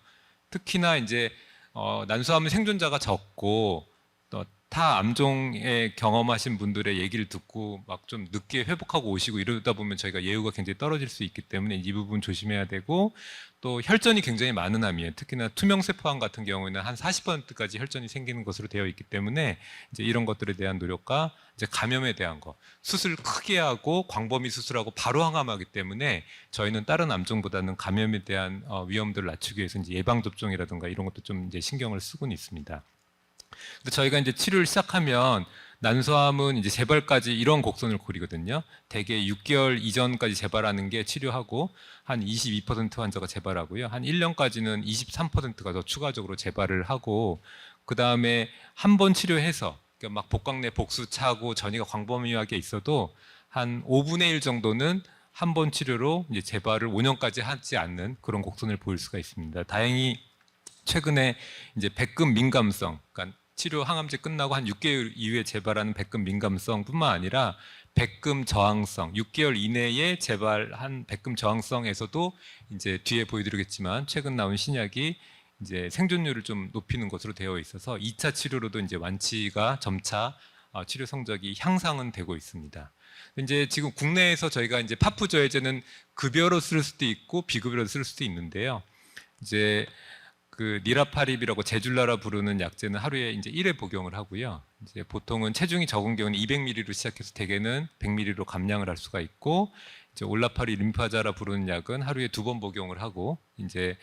특히나 이제 난소암은 생존자가 적고 또 타 암종에 경험하신 분들의 얘기를 듣고 막 좀 늦게 회복하고 오시고 이러다 보면 저희가 예후가 굉장히 떨어질 수 있기 때문에 이 부분 조심해야 되고 또 혈전이 굉장히 많은 암이에요. 특히나 투명세포암 같은 경우에는 한 40%까지 혈전이 생기는 것으로 되어 있기 때문에 이제 이런 것들에 대한 노력과 이제 감염에 대한 거 수술 크게 하고 광범위 수술하고 바로 항암하기 때문에 저희는 다른 암종보다는 감염에 대한 위험들을 낮추기 위해서 이제 예방 접종이라든가 이런 것도 좀 이제 신경을 쓰고는 있습니다. 근데 저희가 이제 치료를 시작하면 난소암은 이제 재발까지 이런 곡선을 그리거든요. 대개 6개월 이전까지 재발하는 게 치료하고 한 22% 환자가 재발하고요. 한 1년까지는 23%가 더 추가적으로 재발을 하고 그 다음에 한 번 치료해서 그러니까 막 복강 내 복수 차고 전이가 광범위하게 있어도 한 5분의 1 정도는 한 번 치료로 이제 재발을 5년까지 하지 않는 그런 곡선을 보일 수가 있습니다. 다행히 최근에 이제 백금 민감성, 그러니까 치료 항암제 끝나고 한 6개월 이후에 재발하는 백금 민감성뿐만 아니라 백금 저항성, 6개월 이내에 재발한 백금 저항성에서도 이제 뒤에 보여드리겠지만 최근 나온 신약이 이제 생존율을 좀 높이는 것으로 되어 있어서 2차 치료로도 이제 완치가 점차 치료 성적이 향상은 되고 있습니다. 이제 지금 국내에서 저희가 이제 파푸저해제는 급여로 쓸 수도 있고 비급여로 쓸 수도 있는데요. 이제 그 니라파립이라고 제줄라라 부르는 약제는 하루에 이제 1회 복용을 하고요. 이제 보통은 체중이 적은 경우는 200ml로 시작해서 대개는 100ml로 감량을 할 수가 있고 이제 올라파리 림파자라 부르는 약은 하루에 2번 복용을 하고 이제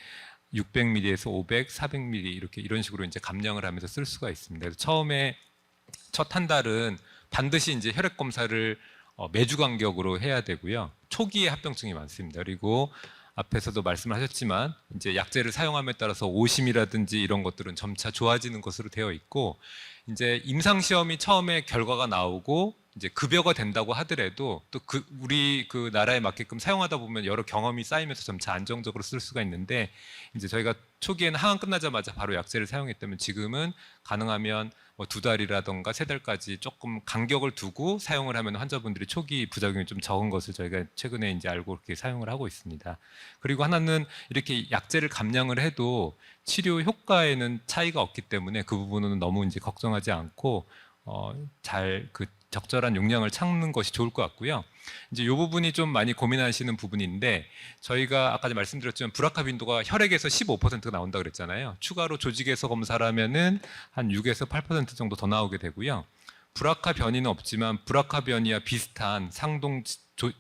600ml에서 500, 400ml 이렇게 이런 식으로 이제 감량을 하면서 쓸 수가 있습니다. 그래서 처음에 첫 한 달은 반드시 이제 혈액 검사를 매주 간격으로 해야 되고요. 초기에 합병증이 많습니다. 그리고 앞에서도 말씀하셨지만 이제 약제를 사용함에 따라서 오심이라든지 이런 것들은 점차 좋아지는 것으로 되어 있고 이제 임상 시험이 처음에 결과가 나오고 이제 급여가 된다고 하더라도 또 우리 그 나라에 맞게끔 사용하다 보면 여러 경험이 쌓이면서 점차 안정적으로 쓸 수가 있는데, 이제 저희가 초기에는 항암 끝나자마자 바로 약제를 사용했다면 지금은 가능하면 뭐 2달이라던가 3달까지 조금 간격을 두고 사용을 하면 환자분들이 초기 부작용이 좀 적은 것을 저희가 최근에 이제 알고 그렇게 사용을 하고 있습니다. 그리고 하나는 이렇게 약제를 감량을 해도 치료 효과에는 차이가 없기 때문에 그 부분은 너무 이제 걱정하지 않고 잘 그 적절한 용량을 찾는 것이 좋을 것 같고요. 이제 이 부분이 좀 많이 고민하시는 부분인데, 저희가 아까 말씀드렸지만 브라카 빈도가 혈액에서 15%가 나온다 그랬잖아요. 추가로 조직에서 검사를 하면은 한 6에서 8% 정도 더 나오게 되고요. 브라카 변이는 없지만 브라카 변이와 비슷한 상동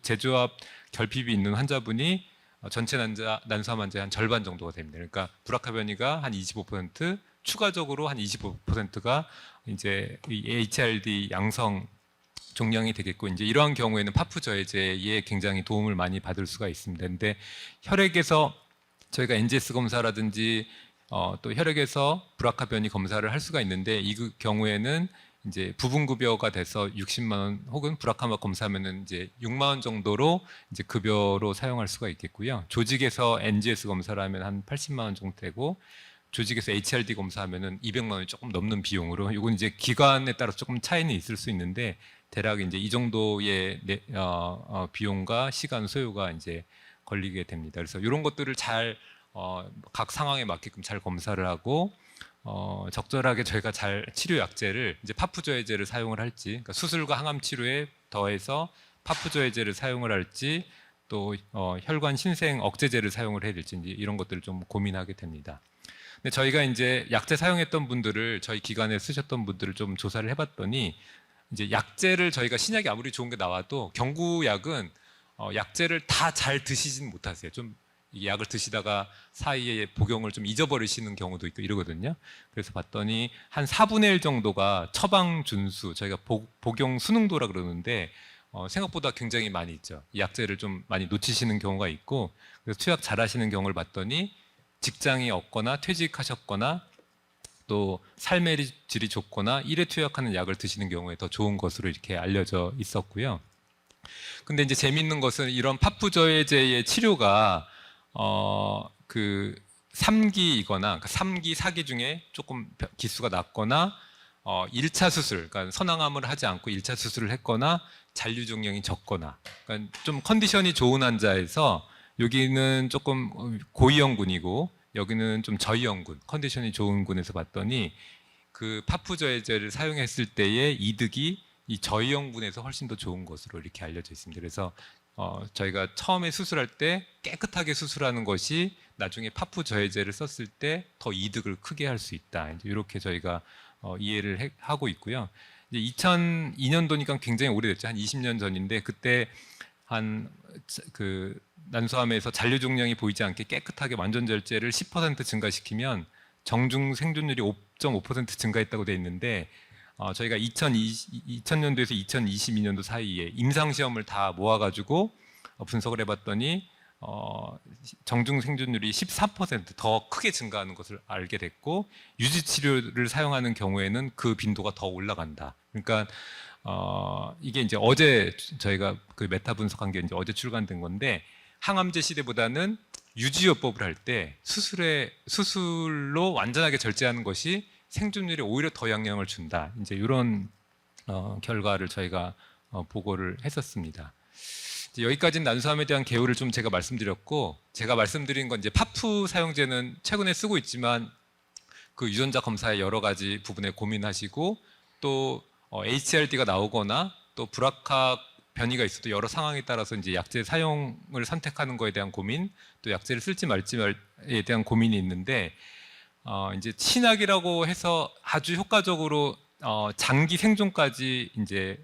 제조합 결핍이 있는 환자분이 전체 난소암 환자의 한 절반 정도가 됩니다. 그러니까 브라카 변이가 한 25%, 추가적으로 한 25%가 이제 이 HRD 양성 종양이 되겠고, 이제 이러한 경우에는 파프 저해제에 굉장히 도움을 많이 받을 수가 있습니다. 근데 혈액에서 저희가 NGS 검사라든지 또 혈액에서 브라카 변이 검사를 할 수가 있는데, 이 경우에는 이제 부분급여가 돼서 60만 원 혹은 브라카마 검사하면은 이제 6만 원 정도로 이제 급여로 사용할 수가 있겠고요. 조직에서 NGS 검사를 하면 한 80만 원 정도 되고, 조직에서 HRD 검사하면은 200만 원이 조금 넘는 비용으로, 이건 이제 기관에 따라 조금 차이는 있을 수 있는데 대략 이제 이 정도의 비용과 시간 소요가 이제 걸리게 됩니다. 그래서 이런 것들을 잘 각 상황에 맞게끔 잘 검사를 하고 적절하게 저희가 잘 치료 약제를 이제 파프 저해제를 사용을 할지, 그러니까 수술과 항암 치료에 더해서 파프 저해제를 사용을 할지, 또 혈관 신생 억제제를 사용을 해야 될지 이제 이런 것들을 좀 고민하게 됩니다. 근데 저희가 이제 약제 사용했던 분들을, 저희 기관에 쓰셨던 분들을 좀 조사를 해봤더니, 이제 약제를 저희가 신약이 아무리 좋은 게 나와도 경구약은 약제를 다 잘 드시진 못하세요. 좀 이 약을 드시다가 사이에 복용을 좀 잊어버리시는 경우도 있고 이러거든요. 그래서 봤더니 한 4분의 1 정도가 처방 준수, 저희가 복용 수능도라 그러는데 생각보다 굉장히 많이 있죠. 이 약제를 좀 많이 놓치시는 경우가 있고, 그래서 투약 잘 하시는 경우를 봤더니 직장이 없거나 퇴직하셨거나 또 삶의 질이 좋거나 일회 투약하는 약을 드시는 경우에 더 좋은 것으로 이렇게 알려져 있었고요. 근데 이제 재밌는 것은 이런 파프 저해제의 치료가 그 3기이거나, 그러니까 3기, 4기 중에 조금 기수가 낮거나 1차 수술, 그러니까 선항암을 하지 않고 1차 수술을 했거나 잔류 종양이 적거나, 그러니까 좀 컨디션이 좋은 환자에서, 여기는 조금 고위험군이고 여기는 좀 저위험군, 컨디션이 좋은 군에서 봤더니 그 파프 저해제를 사용했을 때의 이득이 이 저위험군에서 훨씬 더 좋은 것으로 이렇게 알려져 있습니다. 그래서 저희가 처음에 수술할 때 깨끗하게 수술하는 것이 나중에 파프 저해제를 썼을 때 더 이득을 크게 할 수 있다. 이제 이렇게 저희가 이해를 하고 있고요. 이제 2002년도니까 굉장히 오래됐죠. 한 20년 전인데, 그때 한 그 난소암에서 잔류 종양이 보이지 않게 깨끗하게 완전 절제를 10% 증가시키면 정중 생존율이 5.5% 증가했다고 돼 있는데, 저희가 2000년도에서 2022년도 사이에 임상 시험을 다 모아가지고 분석을 해봤더니 정중 생존율이 14% 크게 증가하는 것을 알게 됐고, 유지 치료를 사용하는 경우에는 그 빈도가 더 올라간다. 그러니까 이게 이제 어제 저희가 그 메타 분석한 게 이제 어제 출간된 건데, 항암제 시대보다는 유지요법을 할 때 수술로 완전하게 절제하는 것이 생존율에 오히려 더 영향을 준다. 이제 이런 결과를 저희가 보고를 했었습니다. 이제 여기까지는 난소암에 대한 개요를 좀 제가 말씀드렸고, 제가 말씀드린 건 이제 파프 사용제는 최근에 쓰고 있지만 그 유전자 검사의 여러 가지 부분에 고민하시고, 또 HRD가 나오거나 또 브라카 변이가 있어도 여러 상황에 따라서 이제 약제 사용을 선택하는 거에 대한 고민, 또 약제를 쓸지 말지에 대한 고민이 있는데, 이제 신약이라고 해서 아주 효과적으로 장기 생존까지 이제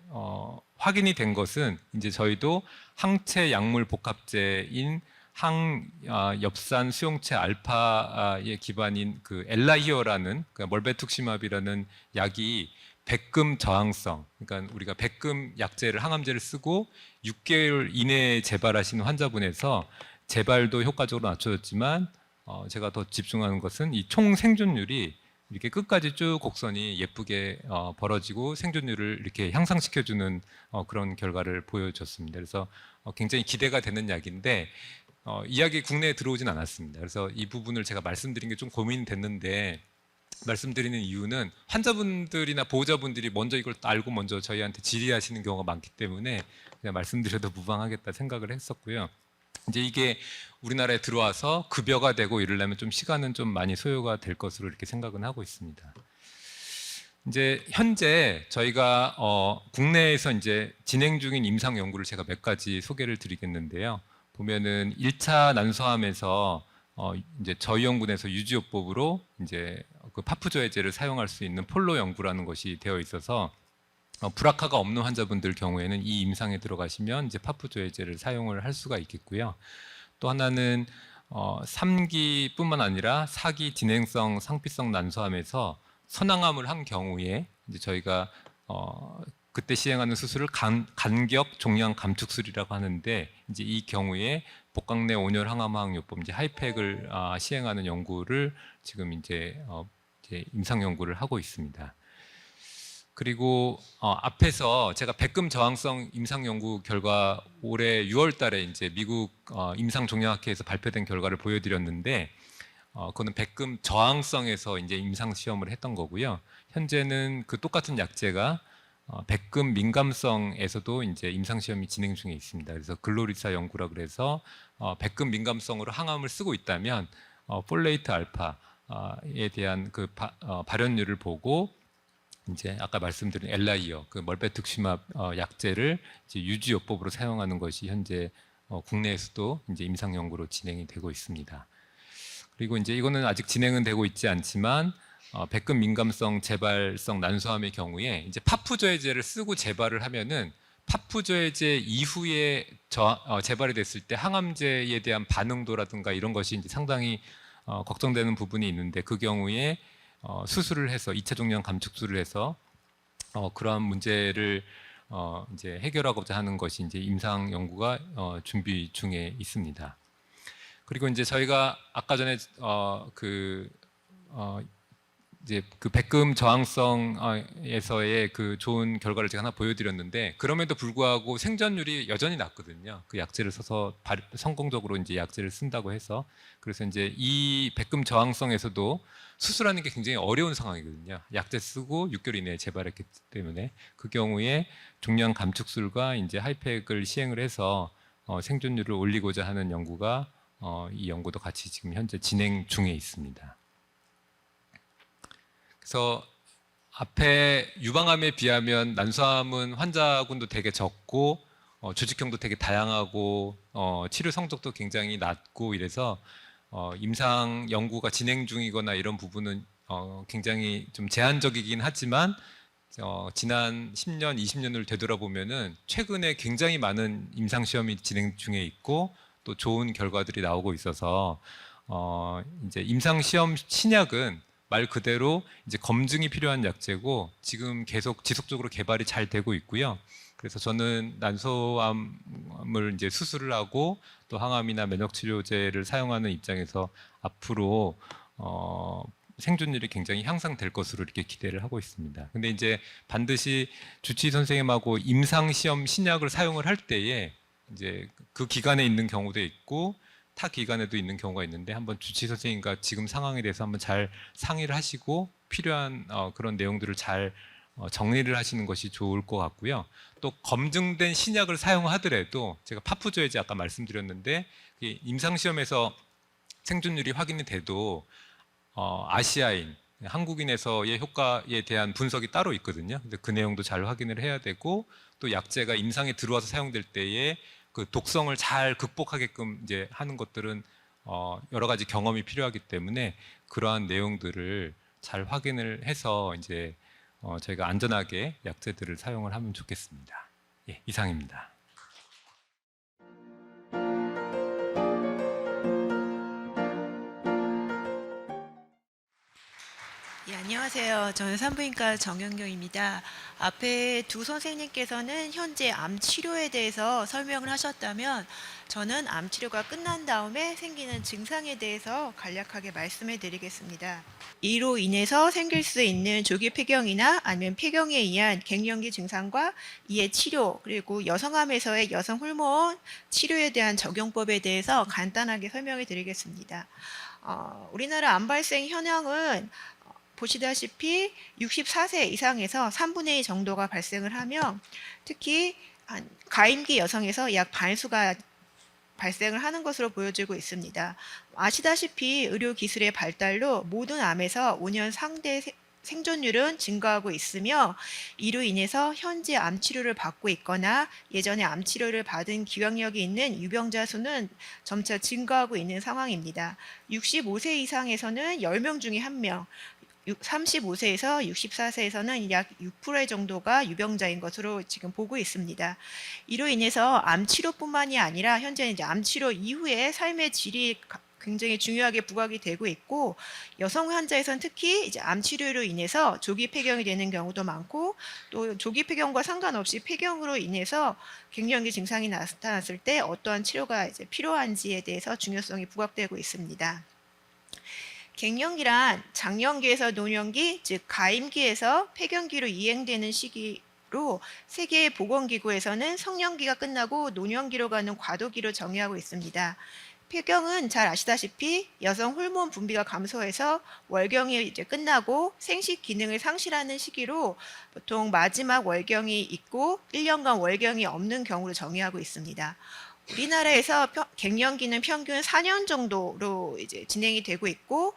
확인이 된 것은, 이제 저희도 항체 약물 복합제인 엽산 수용체 알파의 기반인 그 엘라히어라는, 그러니까 멀베툭시맙이라는 약이 백금 저항성, 그러니까 우리가 백금 약제를, 항암제를 쓰고 6개월 이내에 재발하시는 환자분에서 재발도 효과적으로 낮춰졌지만, 제가 더 집중하는 것은 이 총 생존율이 이렇게 끝까지 쭉 곡선이 예쁘게 벌어지고 생존율을 이렇게 향상시켜주는 그런 결과를 보여줬습니다. 그래서 굉장히 기대가 되는 약인데 이 약이 국내에 들어오진 않았습니다. 그래서 이 부분을 제가 말씀드린 게 좀 고민됐는데 말씀드리는 이유는 환자분들이나 보호자분들이 먼저 이걸 알고 먼저 저희한테 질의하시는 경우가 많기 때문에 그냥 말씀드려도 무방하겠다 생각을 했었고요. 이제 이게 우리나라에 들어와서 급여가 되고 이러려면 좀 시간은 좀 많이 소요가 될 것으로 이렇게 생각은 하고 있습니다. 이제 현재 저희가 국내에서 이제 진행 중인 임상 연구를 제가 몇 가지 소개를 드리겠는데요. 보면은 1차 난소암에서 이제 저희 연구에서 유지요법으로 이제 그 파푸조해제를 사용할 수 있는 폴로 연구라는 것이 되어 있어서 불악화가 없는 환자분들 경우에는 이 임상에 들어가시면 이제 파푸조해제를 사용을 할 수가 있겠고요. 또 하나는 3기뿐만 아니라 4기 진행성 상피성 난소암에서 선항암을 한 경우에 이제 저희가 그때 시행하는 수술을 간격 종양 감축술이라고 하는데 이제 이 경우에 복강내 온열 항암 화학요법 이제 하이팩을 시행하는 연구를 지금 이제 임상 연구를 하고 있습니다. 그리고 앞에서 제가 백금 저항성 임상 연구 결과 올해 6월달에 이제 미국 임상 종양학회에서 발표된 결과를 보여드렸는데 그거는 백금 저항성에서 이제 임상 시험을 했던 거고요. 현재는 그 똑같은 약제가 백금 민감성에서도 이제 임상 시험이 진행 중에 있습니다. 그래서 글로리사 연구라 그래서 백금 민감성으로 항암을 쓰고 있다면 폴레이트 알파에 대한 그 발현율을 보고 이제 아까 말씀드린 엘라이어 그 멀베툭시맙 약제를 이제 유지요법으로 사용하는 것이 현재 국내에서도 이제 임상 연구로 진행이 되고 있습니다. 그리고 이제 이거는 아직 진행은 되고 있지 않지만 백금 민감성 재발성 난소암의 경우에 이제 파푸조해제를 쓰고 재발을 하면은 파푸조해제 이후에 재발이 됐을 때 항암제에 대한 반응도라든가 이런 것이 이제 상당히 걱정되는 부분이 있는데 그 경우에 수술을 해서 2차 종양 감축술을 해서 그러한 문제를 이제 해결하고자 하는 것이 이제 임상 연구가 준비 중에 있습니다. 그리고 이제 저희가 아까 전에 이제 그 백금 저항성에서의 그 좋은 결과를 제가 하나 보여드렸는데 그럼에도 불구하고 생존율이 여전히 낮거든요. 그 약제를 써서 성공적으로 이제 약제를 쓴다고 해서 그래서 이제 이 백금 저항성에서도 수술하는 게 굉장히 어려운 상황이거든요. 약제 쓰고 6개월 이내에 재발했기 때문에 그 경우에 종양 감축술과 이제 하이팩을 시행을 해서 생존율을 올리고자 하는 연구가 이 연구도 같이 지금 현재 진행 중에 있습니다. 그래서 앞에 유방암에 비하면 난소암은 환자군도 되게 적고 조직형도 되게 다양하고 치료 성적도 굉장히 낮고 이래서 임상 연구가 진행 중이거나 이런 부분은 굉장히 좀 제한적이긴 하지만 지난 10년, 20년을 되돌아보면은 최근에 굉장히 많은 임상 시험이 진행 중에 있고 또 좋은 결과들이 나오고 있어서 이제 임상 시험 신약은 말 그대로 이제 검증이 필요한 약제고 지금 계속 지속적으로 개발이 잘 되고 있고요. 그래서 저는 난소암을 이제 수술을 하고 또 항암이나 면역 치료제를 사용하는 입장에서 앞으로 생존율이 굉장히 향상될 것으로 이렇게 기대를 하고 있습니다. 근데 이제 반드시 주치의 선생님하고 임상 시험 신약을 사용을 할 때에 이제 그 기간에 있는 경우도 있고 타 기간에도 있는 경우가 있는데 한번 주치의 선생님과 지금 상황에 대해서 한번 잘 상의를 하시고 필요한 그런 내용들을 잘 정리를 하시는 것이 좋을 것 같고요. 또 검증된 신약을 사용하더라도 제가 파푸조해제 아까 말씀드렸는데 임상 시험에서 생존율이 확인이 돼도 아시아인 한국인에서의 효과에 대한 분석이 따로 있거든요. 근데 그 내용도 잘 확인을 해야 되고 또 약제가 임상에 들어와서 사용될 때에 그 독성을 잘 극복하게끔 이제 하는 것들은 여러 가지 경험이 필요하기 때문에 그러한 내용들을 잘 확인을 해서 이제 저희가 안전하게 약제들을 사용을 하면 좋겠습니다. 예, 이상입니다. 예, 안녕하세요. 저는 산부인과 정영경입니다. 앞에 두 선생님께서는 현재 암 치료에 대해서 설명을 하셨다면 저는 암 치료가 끝난 다음에 생기는 증상에 대해서 간략하게 말씀해 드리겠습니다. 이로 인해서 생길 수 있는 조기 폐경이나 아니면 폐경에 의한 갱년기 증상과 이의 치료, 그리고 여성암에서의 여성 호르몬 치료에 대한 적용법에 대해서 간단하게 설명해 드리겠습니다. 우리나라 암 발생 현황은 보시다시피 64세 이상에서 3분의 2 정도가 발생을 하며, 특히 가임기 여성에서 약 반수가 발생을 하는 것으로 보여지고 있습니다. 아시다시피 의료기술의 발달로 모든 암에서 5년 상대 생존율은 증가하고 있으며, 이로 인해서 현재 암 치료를 받고 있거나 예전에 암 치료를 받은 기억력이 있는 유병자 수는 점차 증가하고 있는 상황입니다. 65세 이상에서는 10명 중에 1명, 35세에서 64세에서는 약 6% 정도가 유병자인 것으로 지금 보고 있습니다. 이로 인해서 암 치료뿐만이 아니라 현재는 이제 암 치료 이후에 삶의 질이 굉장히 중요하게 부각이 되고 있고, 여성 환자에서는 특히 이제 암 치료로 인해서 조기 폐경이 되는 경우도 많고, 또 조기 폐경과 상관없이 폐경으로 인해서 갱년기 증상이 나타났을 때 어떠한 치료가 이제 필요한지에 대해서 중요성이 부각되고 있습니다. 갱년기란 장년기에서 노년기, 즉 가임기에서 폐경기로 이행되는 시기로 세계보건기구에서는 성년기가 끝나고 노년기로 가는 과도기로 정의하고 있습니다. 폐경은 잘 아시다시피 여성 호르몬 분비가 감소해서 월경이 이제 끝나고 생식 기능을 상실하는 시기로 보통 마지막 월경이 있고 1년간 월경이 없는 경우로 정의하고 있습니다. 우리나라에서 갱년기는 평균 4년 정도로 이제 진행이 되고 있고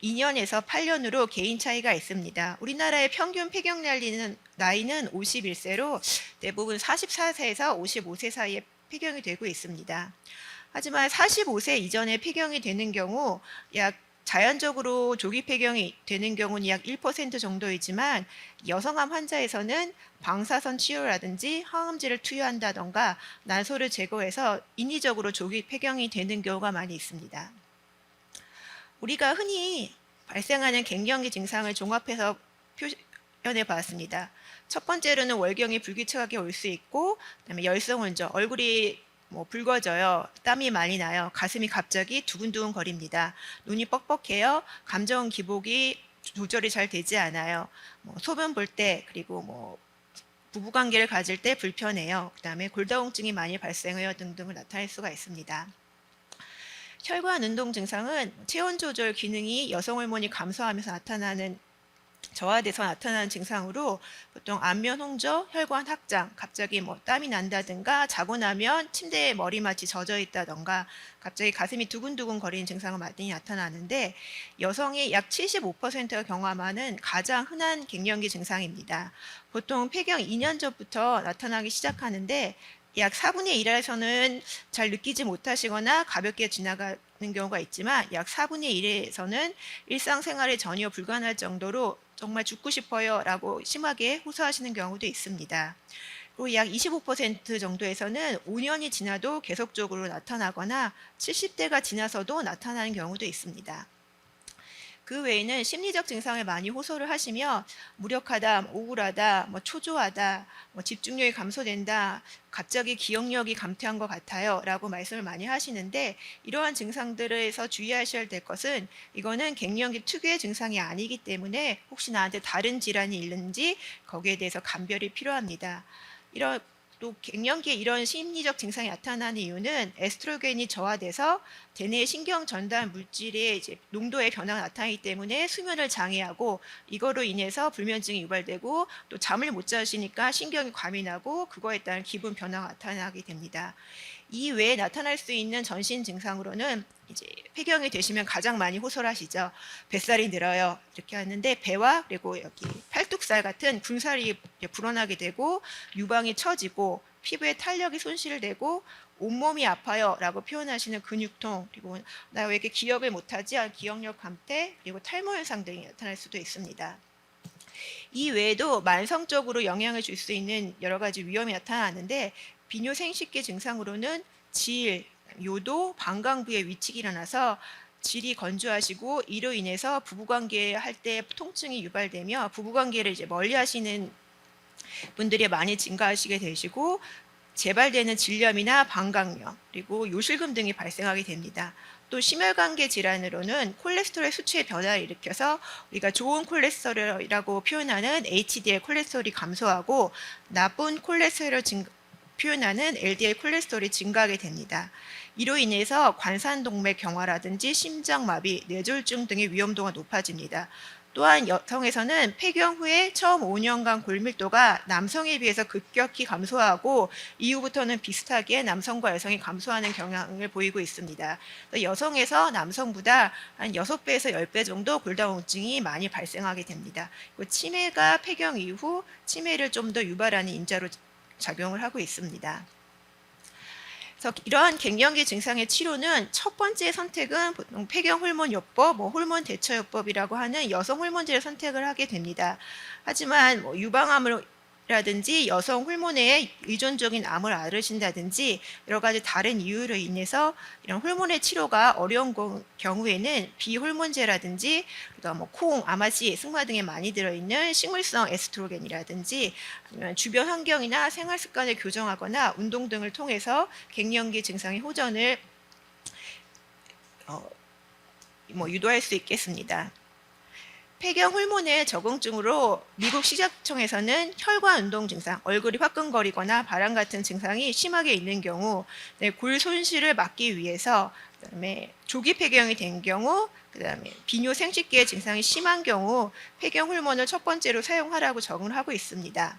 2년에서 8년으로 개인 차이가 있습니다. 우리나라의 평균 폐경 나이는 51세로 대부분 44세에서 55세 사이에 폐경이 되고 있습니다. 하지만 45세 이전에 폐경이 되는 경우 자연적으로 조기 폐경이 되는 경우는 약 1% 정도이지만, 여성암 환자에서는 방사선 치료라든지 항암제를 투여한다던가 난소를 제거해서 인위적으로 조기 폐경이 되는 경우가 많이 있습니다. 우리가 흔히 발생하는 갱년기 증상을 종합해서 표현해 봤습니다. 첫 번째로는 월경이 불규칙하게 올 수 있고, 그다음에 열성운전, 얼굴이 붉어져요. 땀이 많이 나요. 가슴이 갑자기 두근두근 거립니다. 눈이 뻑뻑해요. 감정 기복이 조절이 잘 되지 않아요. 소변 볼 때, 그리고 부부관계를 가질 때 불편해요. 그다음에 골다공증이 많이 발생해요 등등을 나타낼 수가 있습니다. 혈관 운동 증상은 체온 조절 기능이 여성 호르몬이 감소하면서 저하돼서 나타나는 증상으로 보통 안면 홍조, 혈관 확장, 갑자기 땀이 난다든가 자고 나면 침대에 머리맡이 젖어 있다든가 갑자기 가슴이 두근두근 거리는 증상은 많이 나타나는데, 여성의 약 75%가 경험하는 가장 흔한 갱년기 증상입니다. 보통 폐경 2년 전부터 나타나기 시작하는데 약 4분의 1에서는 잘 느끼지 못하시거나 가볍게 지나가는 경우가 있지만, 약 4분의 1에서는 일상생활에 전혀 불가능할 정도로 정말 죽고 싶어요 라고 심하게 호소하시는 경우도 있습니다. 그리고 약 25% 정도에서는 5년이 지나도 계속적으로 나타나거나 70대가 지나서도 나타나는 경우도 있습니다. 그 외에는 심리적 증상을 많이 호소를 하시며, 무력하다, 우울하다, 초조하다, 집중력이 감소된다, 갑자기 기억력이 감퇴한 것 같아요 라고 말씀을 많이 하시는데, 이러한 증상들에서 주의하셔야 될 것은 이거는 갱년기 특유의 증상이 아니기 때문에 혹시 나한테 다른 질환이 있는지 거기에 대해서 감별이 필요합니다. 또 갱년기에 이런 심리적 증상이 나타나는 이유는 에스트로겐이 저하돼서 대뇌 신경 전달 물질의 이제 농도의 변화가 나타나기 때문에 수면을 장애하고, 이거로 인해서 불면증이 유발되고 또 잠을 못 자시니까 신경이 과민하고 그거에 따른 기분 변화가 나타나게 됩니다. 이 외에 나타날 수 있는 전신 증상으로는 이제 폐경이 되시면 가장 많이 호소를 하시죠. 뱃살이 늘어요. 이렇게 하는데 배와 그리고 여기 팔뚝살 같은 군살이 불어나게 되고, 유방이 처지고, 피부에 탄력이 손실되고, 온몸이 아파요 라고 표현하시는 근육통, 그리고 나 왜 이렇게 기억을 못하지? 기억력 감퇴, 그리고 탈모 현상 등이 나타날 수도 있습니다. 이 외에도 만성적으로 영향을 줄 수 있는 여러 가지 위험이 나타나는데, 비뇨생식기 증상으로는 질, 요도, 방광부에 위축이 일어나서 질이 건조하시고, 이로 인해서 부부관계 할 때 통증이 유발되며 부부관계를 이제 멀리하시는 분들이 많이 증가하시게 되시고, 재발되는 질염이나 방광염, 그리고 요실금 등이 발생하게 됩니다. 또 심혈관계 질환으로는 콜레스테롤 수치의 변화를 일으켜서 우리가 좋은 콜레스테롤이라고 표현하는 HDL 콜레스테롤이 감소하고 나쁜 콜레스테롤 표현하는 LDL 콜레스테롤이 증가하게 됩니다. 이로 인해서 관상동맥 경화라든지 심장마비, 뇌졸중 등의 위험도가 높아집니다. 또한 여성에서는 폐경 후에 처음 5년간 골밀도가 남성에 비해서 급격히 감소하고 이후부터는 비슷하게 남성과 여성이 감소하는 경향을 보이고 있습니다. 여성에서 남성보다 한 6배에서 10배 정도 골다공증이 많이 발생하게 됩니다. 치매가 폐경 이후 치매를 좀 더 유발하는 인자로 작용을 하고 있습니다. 그래서 이러한 갱년기 증상의 치료는 첫 번째 선택은 보통 폐경 호르몬 요법, 호르몬 대처 요법이라고 하는 여성 호르몬제를 선택을 하게 됩니다. 하지만 유방암이라든지 여성 호르몬에 의존적인 암을 앓으신다든지 여러 가지 다른 이유로 인해서 이런 호르몬의 치료가 어려운 경우에는 비호르몬제라든지 그러니까 콩, 아마씨, 승마 등에 많이 들어있는 식물성 에스트로겐이라든지 아니면 주변 환경이나 생활 습관을 교정하거나 운동 등을 통해서 갱년기 증상의 호전을 유도할 수 있겠습니다. 폐경 호르몬의 적응증으로 미국 식약청에서는 혈관 운동 증상, 얼굴이 화끈거리거나 바람 같은 증상이 심하게 있는 경우, 골 손실을 막기 위해서, 그다음에 조기 폐경이 된 경우, 그다음에 비뇨 생식기의 증상이 심한 경우 폐경 호르몬을 첫 번째로 사용하라고 적응을 하고 있습니다.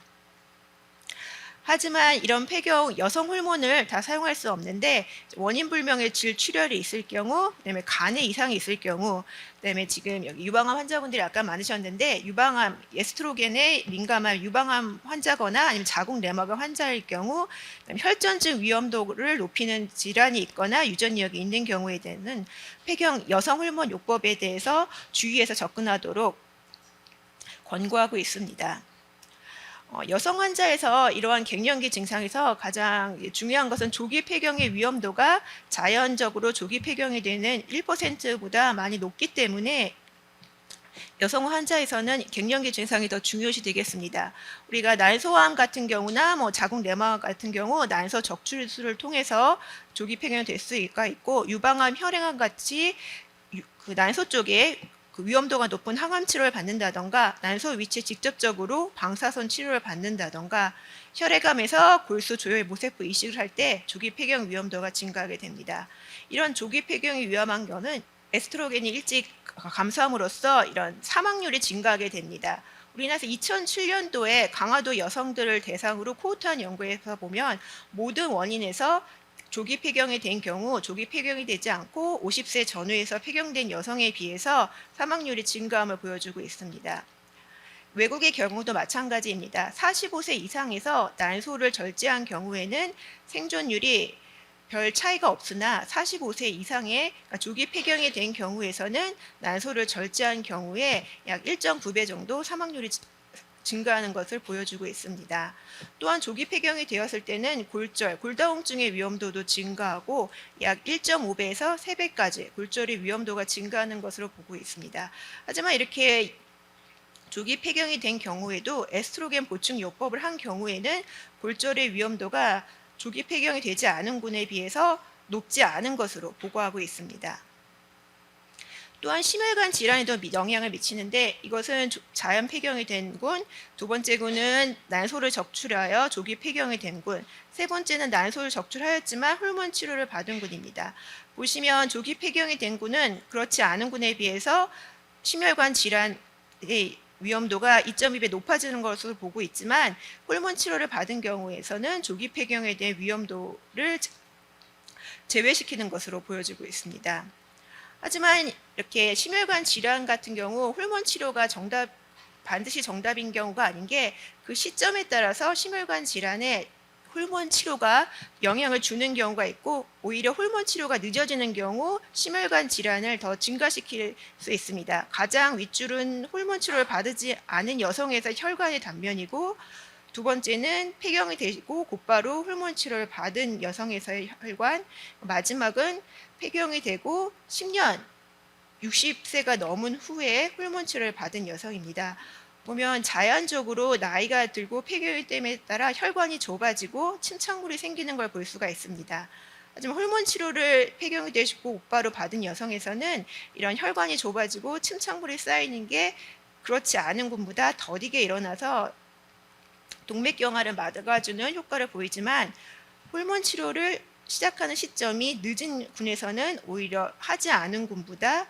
하지만 이런 폐경 여성 호르몬을 다 사용할 수 없는데 원인 불명의 질출혈이 있을 경우, 그다음에 간에 이상이 있을 경우, 그다음에 지금 여기 유방암 환자분들이 아까 많으셨는데 유방암 에스트로겐에 민감한 유방암 환자거나 아니면 자궁 내막암 환자일 경우, 혈전증 위험도를 높이는 질환이 있거나 유전력이 있는 경우에 대해서는 폐경 여성 호르몬 요법에 대해서 주의해서 접근하도록 권고하고 있습니다. 여성 환자에서 이러한 갱년기 증상에서 가장 중요한 것은 조기 폐경의 위험도가 자연적으로 조기 폐경이 되는 1%보다 많이 높기 때문에 여성 환자에서는 갱년기 증상이 더 중요시 되겠습니다. 우리가 난소암 같은 경우나 자궁 내막암 같은 경우 난소 적출술을 통해서 조기 폐경이 될 수가 있고 유방암, 혈행암 같이 그 난소 쪽에 그 위험도가 높은 항암 치료를 받는다던가 난소 위치에 직접적으로 방사선 치료를 받는다던가 혈액암에서 골수 조혈 모세포 이식을 할 때 조기 폐경 위험도가 증가하게 됩니다. 이런 조기 폐경이 위험한 경우는 에스트로겐이 일찍 감소함으로써 이런 사망률이 증가하게 됩니다. 우리나라에서 2007년도에 강화도 여성들을 대상으로 코호트한 연구에서 보면 모든 원인에서 조기 폐경이 된 경우 조기 폐경이 되지 않고 50세 전후에서 폐경된 여성에 비해서 사망률이 증가함을 보여주고 있습니다. 외국의 경우도 마찬가지입니다. 45세 이상에서 난소를 절제한 경우에는 생존율이 별 차이가 없으나 45세 이상의 조기 폐경이 된 경우에서는 난소를 절제한 경우에 약 1.9배 정도 사망률이 증가하는 것을 보여주고 있습니다. 또한 조기 폐경이 되었을 때는 골절, 골다공증의 위험도도 증가하고 약 1.5배에서 3배까지 골절의 위험도가 증가하는 것으로 보고 있습니다. 하지만 이렇게 조기 폐경이 된 경우에도 에스트로겐 보충 요법을 한 경우에는 골절의 위험도가 조기 폐경이 되지 않은 군에 비해서 높지 않은 것으로 보고하고 있습니다. 또한 심혈관 질환에도 영향을 미치는데 이것은 자연 폐경이 된 군, 두 번째 군은 난소를 적출하여 조기 폐경이 된 군, 세 번째는 난소를 적출하였지만 호르몬 치료를 받은 군입니다. 보시면 조기 폐경이 된 군은 그렇지 않은 군에 비해서 심혈관 질환의 위험도가 2.2배 높아지는 것으로 보고 있지만 호르몬 치료를 받은 경우에서는 조기 폐경에 대한 위험도를 제외시키는 것으로 보여지고 있습니다. 하지만 이렇게 심혈관 질환 같은 경우 호르몬 치료가 반드시 정답인 경우가 아닌 게 그 시점에 따라서 심혈관 질환에 호르몬 치료가 영향을 주는 경우가 있고 오히려 호르몬 치료가 늦어지는 경우 심혈관 질환을 더 증가시킬 수 있습니다. 가장 윗줄은 호르몬 치료를 받지 않은 여성에서 혈관의 단면이고 두 번째는 폐경이 되고 곧바로 호르몬 치료를 받은 여성에서의 혈관, 마지막은 폐경이 되고 10년, 60세가 넘은 후에 호르몬 치료를 받은 여성입니다. 보면 자연적으로 나이가 들고 폐경이 됨에 따라 혈관이 좁아지고 침착물이 생기는 걸 볼 수가 있습니다. 하지만 호르몬 치료를 폐경이 되시고 곧바로 받은 여성에서는 이런 혈관이 좁아지고 침착물이 쌓이는 게 그렇지 않은 군보다 더디게 일어나서 동맥경화를 막아주는 효과를 보이지만 호르몬 치료를 시작하는 시점이 늦은 군에서는 오히려 하지 않은 군보다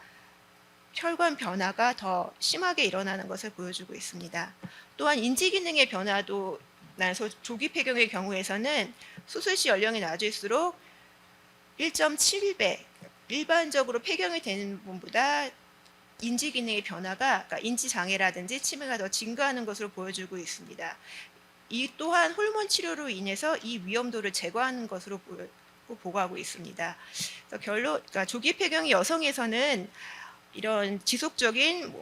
혈관 변화가 더 심하게 일어나는 것을 보여주고 있습니다. 또한 인지 기능의 변화도 나서 조기 폐경의 경우에서는 수술 시 연령이 낮을수록 1.7배 일반적으로 폐경이 되는 분보다 인지 기능의 변화가 그러니까 인지 장애라든지 치매가 더 증가하는 것으로 보여주고 있습니다. 이 또한 호르몬 치료로 인해서 이 위험도를 제거하는 것으로 보고하고 있습니다. 그러니까 조기 폐경의 여성에서는 이런 지속적인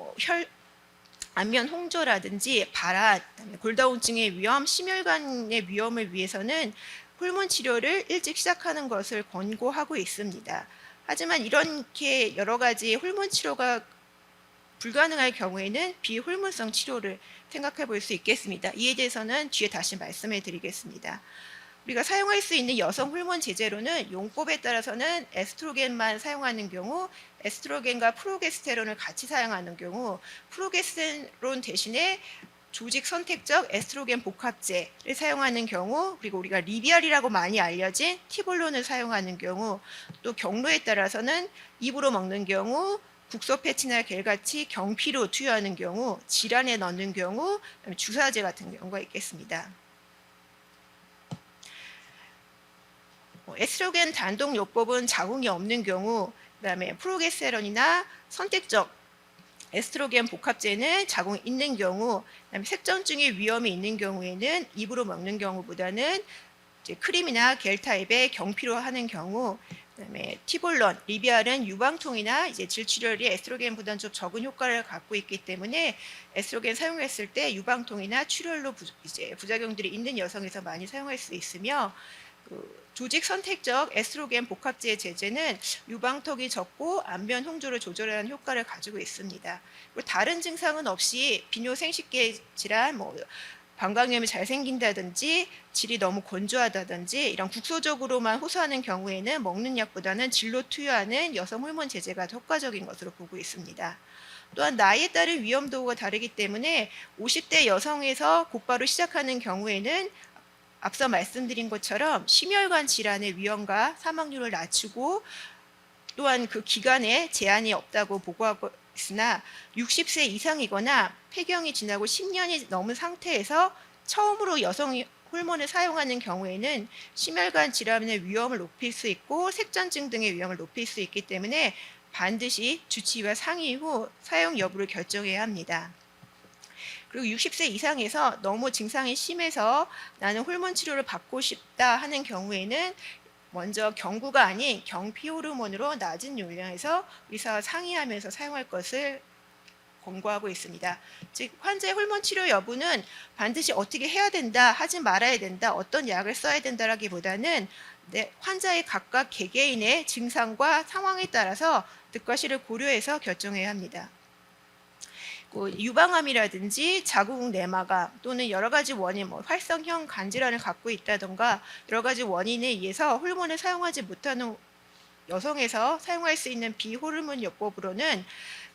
안면 홍조라든지 발한, 골다공증의 위험, 심혈관의 위험을 위해서는 호르몬 치료를 일찍 시작하는 것을 권고하고 있습니다. 하지만 이렇게 여러 가지 호르몬 치료가 불가능할 경우에는 비호르몬성 치료를 생각해 볼 수 있겠습니다. 이에 대해서는 뒤에 다시 말씀을 드리겠습니다. 우리가 사용할 수 있는 여성 호르몬 제제로는 용법에 따라서는 에스트로겐만 사용하는 경우, 에스트로겐과 프로게스테론을 같이 사용하는 경우, 프로게스테론 대신에 조직 선택적 에스트로겐 복합제를 사용하는 경우, 그리고 우리가 리비알이라고 많이 알려진 티볼론을 사용하는 경우, 또 경로에 따라서는 입으로 먹는 경우, 국소 패치나 겔같이 경피로 투여하는 경우, 질환에 넣는 경우, 주사제 같은 경우가 있겠습니다. 에스트로겐 단독 요법은 자궁이 없는 경우, 그다음에 프로게스테론이나 선택적 에스트로겐 복합제는 자궁이 있는 경우, 그다음에 색전증의 위험이 있는 경우에는 입으로 먹는 경우보다는 이제 크림이나 겔 타입의 경피로 하는 경우, 그다음에 티볼론, 리비알은 유방통이나 이제 질출혈이 에스트로겐보다는 좀 적은 효과를 갖고 있기 때문에 에스트로겐 사용했을 때 유방통이나 출혈로 이제 부작용들이 있는 여성에서 많이 사용할 수 있으며, 조직 선택적 에스트로겐 복합제 제제는 유방턱이 적고 안면 홍조를 조절하는 효과를 가지고 있습니다. 그리고 다른 증상은 없이 비뇨생식계 질환, 방광염이 잘 생긴다든지 질이 너무 건조하다든지 이런 국소적으로만 호소하는 경우에는 먹는 약보다는 질로 투여하는 여성 호르몬 제제가 더 효과적인 것으로 보고 있습니다. 또한 나이에 따른 위험도가 다르기 때문에 50대 여성에서 곧바로 시작하는 경우에는 앞서 말씀드린 것처럼 심혈관 질환의 위험과 사망률을 낮추고 또한 그 기간에 제한이 없다고 보고하고 있으나 60세 이상이거나 폐경이 지나고 10년이 넘은 상태에서 처음으로 여성 호르몬을 사용하는 경우에는 심혈관 질환의 위험을 높일 수 있고 색전증 등의 위험을 높일 수 있기 때문에 반드시 주치의와 상의 후 사용 여부를 결정해야 합니다. 그리고 60세 이상에서 너무 증상이 심해서 나는 호르몬 치료를 받고 싶다 하는 경우에는 먼저 경구가 아닌 경피 호르몬으로 낮은 용량에서 의사와 상의하면서 사용할 것을 권고하고 있습니다. 즉 환자의 호르몬 치료 여부는 반드시 어떻게 해야 된다, 하지 말아야 된다, 어떤 약을 써야 된다라기보다는 환자의 각각 개개인의 증상과 상황에 따라서 득과 실을 고려해서 결정해야 합니다. 유방암이라든지 자궁 내막암 또는 여러 가지 원인, 활성형 간질환을 갖고 있다던가 여러 가지 원인에 의해서 호르몬을 사용하지 못하는 여성에서 사용할 수 있는 비호르몬 요법으로는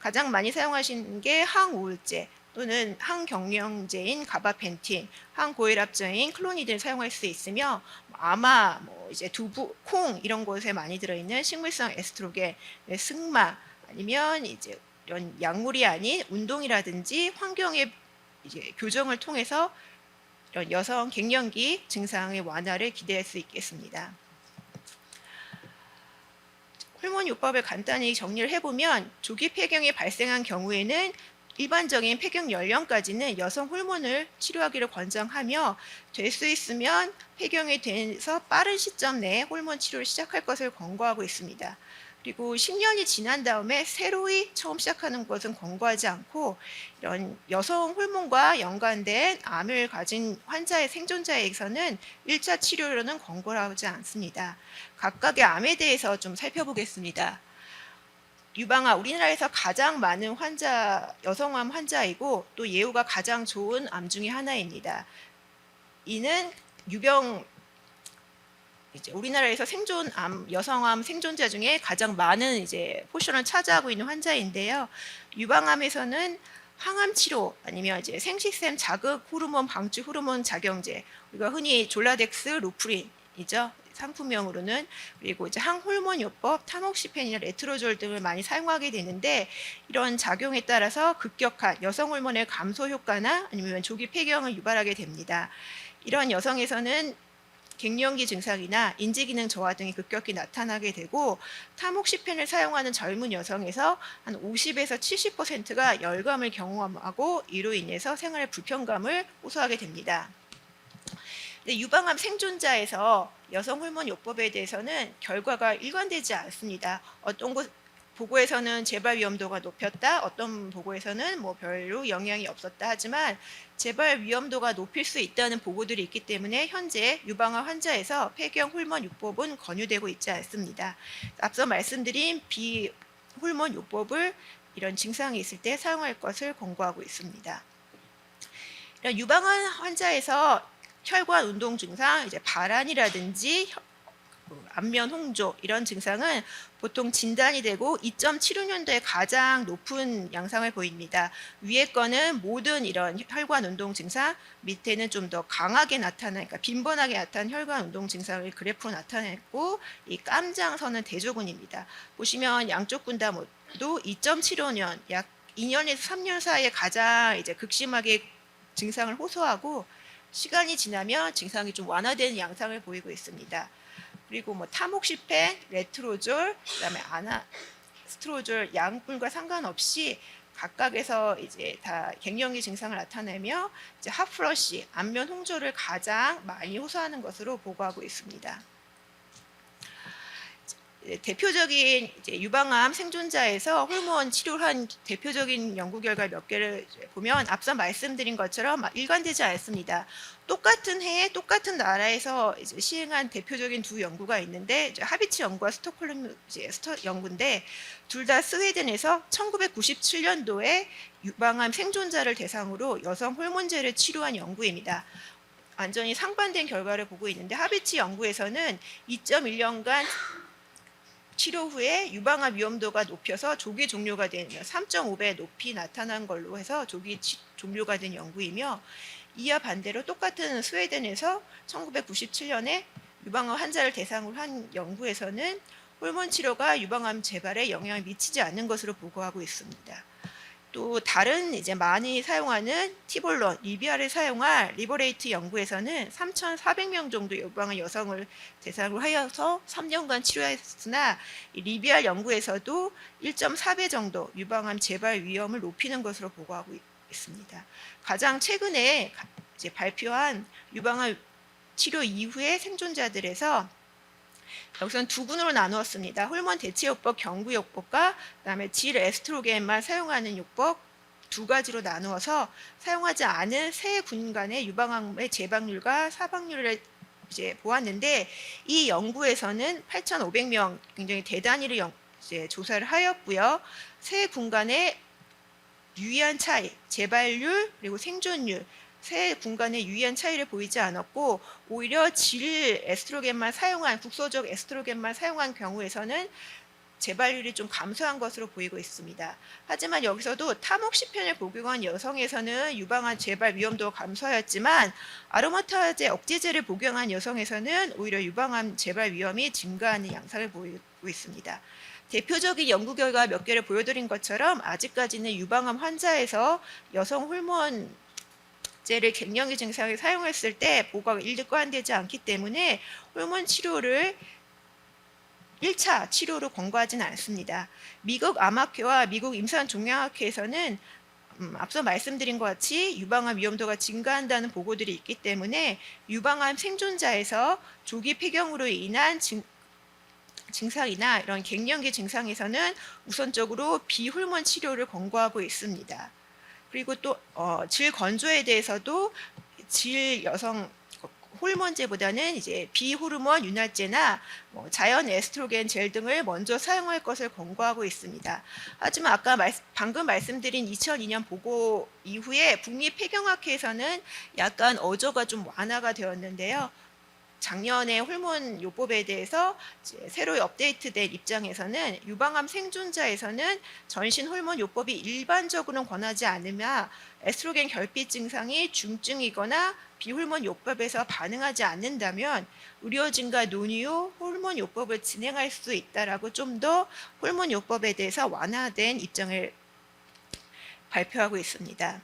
가장 많이 사용하시는 게 항우울제 또는 항경령제인 가바펜틴, 항고혈압제인 클로니드를 사용할 수 있으며 아마 이제 두부, 콩 이런 곳에 많이 들어있는 식물성 에스트로겐, 승마 아니면 이제 이런 약물이 아닌 운동이라든지 환경의 이제 교정을 통해서 이런 여성 갱년기 증상의 완화를 기대할 수 있겠습니다. 호르몬 요법을 간단히 정리를 해보면 조기 폐경이 발생한 경우에는 일반적인 폐경 연령까지는 여성 호르몬을 치료하기를 권장하며 될 수 있으면 폐경이 돼서 빠른 시점 내에 호르몬 치료를 시작할 것을 권고하고 있습니다. 그리고 10년이 지난 다음에 새로이 처음 시작하는 것은 권고하지 않고 이런 여성 호르몬과 연관된 암을 가진 환자의 생존자에게서는 1차 치료로는 권고를 하지 않습니다. 각각의 암에 대해서 좀 살펴보겠습니다. 유방암, 우리나라에서 가장 많은 환자, 여성암 환자이고 또 예후가 가장 좋은 암 중에 하나입니다. 이는 유병 이제 우리나라에서 생존암, 여성암 생존자 중에 가장 많은 이제 포션을 차지하고 있는 환자인데요. 유방암에서는 항암 치료 아니면 이제 생식샘 자극 호르몬 방출 호르몬 작용제, 우리가 흔히 졸라덱스, 루프린이죠. 상품명으로는. 그리고 이제 항호르몬 요법, 타목시펜이나 레트로졸 등을 많이 사용하게 되는데, 이런 작용에 따라서 급격한 여성 호르몬의 감소 효과나 아니면 조기 폐경을 유발하게 됩니다. 이런 여성에서는 갱년기 증상이나 인지기능 저하 등이 급격히 나타나게 되고, 타목시펜을 사용하는 젊은 여성에서 한 50에서 70%가 열감을 경험하고 이로 인해서 생활 불편감을 호소하게 됩니다. 근데 유방암 생존자에서 여성 호르몬 요법에 대해서는 결과가 일관되지 않습니다. 어떤 보고에서는 재발 위험도가 높였다, 어떤 보고에서는 뭐 별로 영향이 없었다 하지만 재발 위험도가 높일 수 있다는 보고들이 있기 때문에 현재 유방암 환자에서 폐경 호르몬 요법은 권유되고 있지 않습니다. 앞서 말씀드린 비호르몬 요법을 이런 증상이 있을 때 사용할 것을 권고하고 있습니다. 이런 유방암 환자에서 혈관 운동 증상, 이제 발한이라든지 안면 홍조 이런 증상은 보통 진단이 되고 2.75년도에 가장 높은 양상을 보입니다. 위에 거는 모든 이런 혈관 운동 증상, 밑에는 좀 더 강하게 그러니까 빈번하게 나타난 혈관 운동 증상을 그래프로 나타냈고, 이 깜장선은 대조군입니다. 보시면 양쪽 군 다 모두 2.75년, 약 2년에서 3년 사이에 가장 이제 극심하게 증상을 호소하고, 시간이 지나면 증상이 좀 완화되는 양상을 보이고 있습니다. 그리고 뭐 타목시펜, 레트로졸, 그다음에 아나스트로졸 약물과 상관없이 각각에서 이제 다 갱년기 증상을 나타내며 이제 핫플러시, 안면 홍조를 가장 많이 호소하는 것으로 보고하고 있습니다. 대표적인 이제 유방암 생존자에서 호르몬 치료를 한 대표적인 연구 결과 몇 개를 보면 앞서 말씀드린 것처럼 일관되지 않습니다. 똑같은 해에 똑같은 나라에서 이제 시행한 대표적인 두 연구가 있는데, 이제 하비츠 연구와 스톡홀름 연구인데, 둘 다 스웨덴에서 1997년도에 유방암 생존자를 대상으로 여성 호르몬제를 치료한 연구입니다. 완전히 상반된 결과를 보고 있는데, 하비츠 연구에서는 2.1년간 치료 후에 유방암 위험도가 높여서 조기 종료가 된 3.5배 높이 나타난 걸로 해서 조기 종료가 된 연구이며, 이와 반대로 똑같은 스웨덴에서 1997년에 유방암 환자를 대상으로 한 연구에서는 호르몬 치료가 유방암 재발에 영향을 미치지 않는 것으로 보고하고 있습니다. 또 다른 이제 많이 사용하는 티볼론, 리비아를 사용할 리버레이트 연구에서는 3,400명 정도 유방암 여성을 대상으로 하여서 3년간 치료했으나, 리비아 연구에서도 1.4배 정도 유방암 재발 위험을 높이는 것으로 보고하고 있습니다. 가장 최근에 이제 발표한 유방암 치료 이후의 생존자들에서 여기서는 두 군으로 나누었습니다. 호르몬 대체요법 경구요법과 그다음에 질 에스트로겐만 사용하는 요법 두 가지로 나누어서 사용하지 않은 세 군간의 유방암의 재발률과 사망률을 이제 보았는데, 이 연구에서는 8,500명 굉장히 대단위를 이제 조사를 하였고요. 세 군간의 유의한 차이, 재발률 그리고 생존율 세 군간의 유의한 차이를 보이지 않았고, 오히려 질 에스트로겐만 사용한 국소적 에스트로겐만 사용한 경우에서는 재발률이 좀 감소한 것으로 보이고 있습니다. 하지만 여기서도 타목시펜을 복용한 여성에서는 유방암 재발 위험도가 감소하였지만, 아로마타제 억제제를 복용한 여성에서는 오히려 유방암 재발 위험이 증가하는 양상을 보이고 있습니다. 대표적인 연구 결과 몇 개를 보여드린 것처럼 아직까지는 유방암 환자에서 여성 호르몬 제를 갱년기 증상에 사용했을 때 보고가 일관되지 않기 때문에 호르몬 치료를 1차 치료로 권고하지는 않습니다. 미국 암학회와 미국 임상종양학회에서는 앞서 말씀드린 것 같이 유방암 위험도가 증가한다는 보고들이 있기 때문에 유방암 생존자에서 조기 폐경으로 인한 증상이나 이런 갱년기 증상에서는 우선적으로 비호르몬 치료를 권고하고 있습니다. 그리고 또 질 건조에 대해서도 질 여성 호르몬제보다는 이제 비호르몬 윤활제나 자연 에스트로겐 젤 등을 먼저 사용할 것을 권고하고 있습니다. 하지만 아까 방금 말씀드린 2002년 보고 이후에 북미 폐경학회에서는 약간 어조가 좀 완화가 되었는데요. 작년에 호르몬 요법에 대해서 이제 새로 업데이트된 입장에서는 유방암 생존자에서는 전신 호르몬 요법이 일반적으로는 권하지 않으며 에스트로겐 결핍 증상이 중증이거나 비호르몬 요법에서 반응하지 않는다면 의료진과 논의 후 호르몬 요법을 진행할 수 있다라고 좀 더 호르몬 요법에 대해서 완화된 입장을 발표하고 있습니다.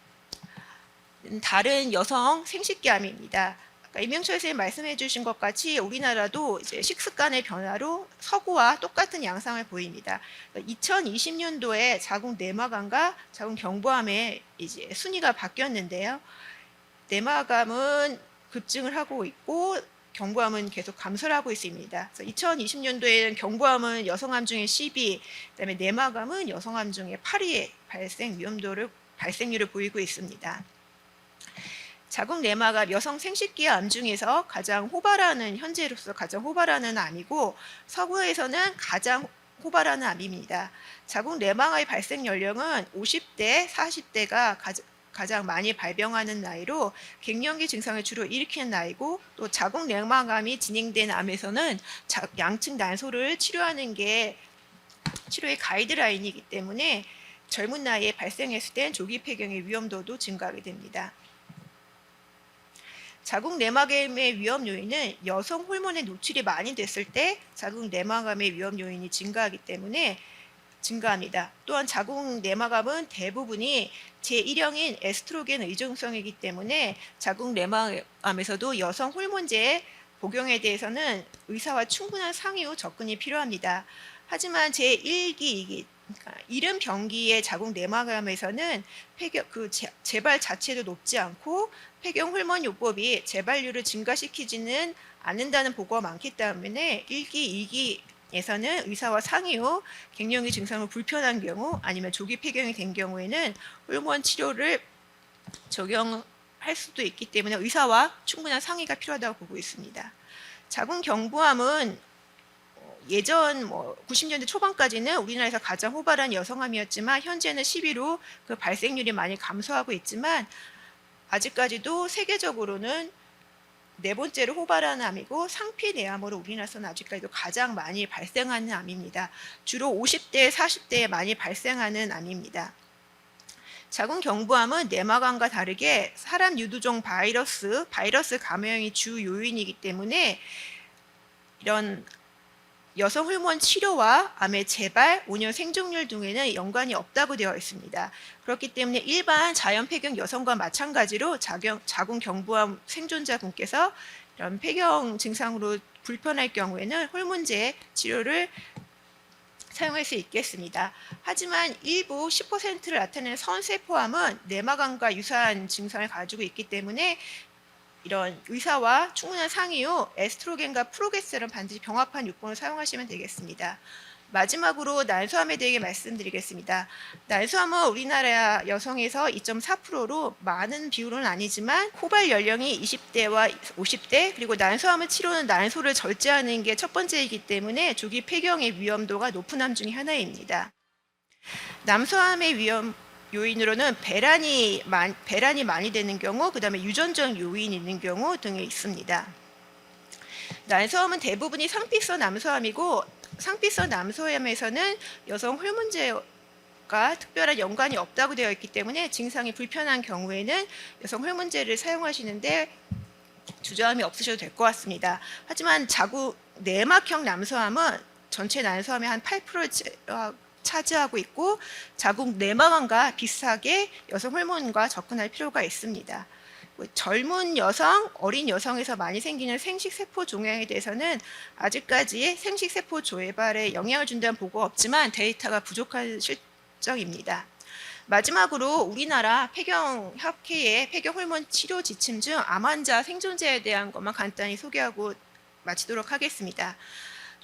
다른 여성 생식기암입니다. 아까 이명철 선생님 말씀해 주신 것 같이 우리나라도 이제 식습관의 변화로 서구와 똑같은 양상을 보입니다. 2020년도에 자궁 내막암과 자궁 경부암의 이제 순위가 바뀌었는데요. 내막암은 급증을 하고 있고 경부암은 계속 감소를 하고 있습니다. 2020년도에는 경부암은 여성암 중에 10위, 그다음에 내막암은 여성암 중에 8위의 발생률을 보이고 있습니다. 자궁 내막암 여성 생식기암 중에서 가장 호발하는 현재로서 가장 호발하는 암이고 서구에서는 가장 호발하는 암입니다. 자궁 내막암의 발생 연령은 50대, 40대가 가장 많이 발병하는 나이로 갱년기 증상을 주로 일으키는 나이고 또 자궁 내막암이 진행된 암에서는 양측 난소를 치료하는 게 치료의 가이드라인이기 때문에 젊은 나이에 발생했을 땐 조기 폐경의 위험도도 증가하게 됩니다. 자궁 내막암의 위험 요인은 여성 호르몬에 노출이 많이 됐을 때 자궁 내막암의 위험 요인이 증가하기 때문에 증가합니다. 또한 자궁 내막암은 대부분이 제1형인 에스트로겐 의존성이기 때문에 자궁 내막암에서도 여성 호르몬제 복용에 대해서는 의사와 충분한 상의 후 접근이 필요합니다. 하지만 제1기, 2기 그러니까 이른 병기의 자궁 내막암에서는 재발 자체도 높지 않고 폐경 호르몬 요법이 재발률을 증가시키지는 않는다는 보고가 많기 때문에 1기, 2기에서는 의사와 상의 후 갱년기 증상이 불편한 경우 아니면 조기 폐경이 된 경우에는 호르몬 치료를 적용할 수도 있기 때문에 의사와 충분한 상의가 필요하다고 보고 있습니다. 자궁 경부암은 예전 90년대 초반까지는 우리나라에서 가장 호발한 여성암이었지만 현재는 10위로 그 발생률이 많이 감소하고 있지만 아직까지도 세계적으로는 네 번째로 호발하는 암이고 상피내암으로 우리나라에서는 아직까지도 가장 많이 발생하는 암입니다. 주로 50대, 40대에 많이 발생하는 암입니다. 자궁 경부암은 내막암과 다르게 사람 유두종 바이러스 감염이 주 요인이기 때문에 이런 여성 호르몬 치료와 암의 재발, 5년 생존율 등에는 연관이 없다고 되어 있습니다. 그렇기 때문에 일반 자연 폐경 여성과 마찬가지로 자궁 경부암 생존자분께서 이런 폐경 증상으로 불편할 경우에는 호르몬제 치료를 사용할 수 있겠습니다. 하지만 일부 10%를 나타내는 선세포암은 내막암과 유사한 증상을 가지고 있기 때문에 이런 의사와 충분한 상의 후 에스트로겐과 프로게스테론 반드시 병합한 요법을 사용하시면 되겠습니다. 마지막으로 난소암에 대해 말씀드리겠습니다. 난소암은 우리나라 여성에서 2.4%로 많은 비율은 아니지만 호발 연령이 20대와 50대 그리고 난소암을 치료는 난소를 절제하는 게 첫 번째이기 때문에 조기 폐경의 위험도가 높은 암 중에 하나입니다. 남소암의 위험 요인으로는 배란이 많이 되는 경우, 그다음에 유전적 요인이 있는 경우 등이 있습니다. 난소암은 대부분이 상피성 남소암이고 상피성 남소암에서는 여성 호르몬제가 특별한 연관이 없다고 되어 있기 때문에 증상이 불편한 경우에는 여성 호르몬제를 사용하시는데 주저함이 없으셔도 될 것 같습니다. 하지만 자궁 내막형 남소암은 전체 난소암의 한 8%를 차지하고 있고 자궁 내막암과 비슷하게 여성 호르몬과 접근할 필요가 있습니다. 젊은 여성, 어린 여성에서 많이 생기는 생식세포 종양에 대해서는 아직까지 생식세포 조발에 영향을 준다는 보고가 없지만 데이터가 부족한 실정입니다. 마지막으로 우리나라 폐경협회의 폐경 호르몬 치료 지침 중 암 환자 생존자에 대한 것만 간단히 소개하고 마치도록 하겠습니다.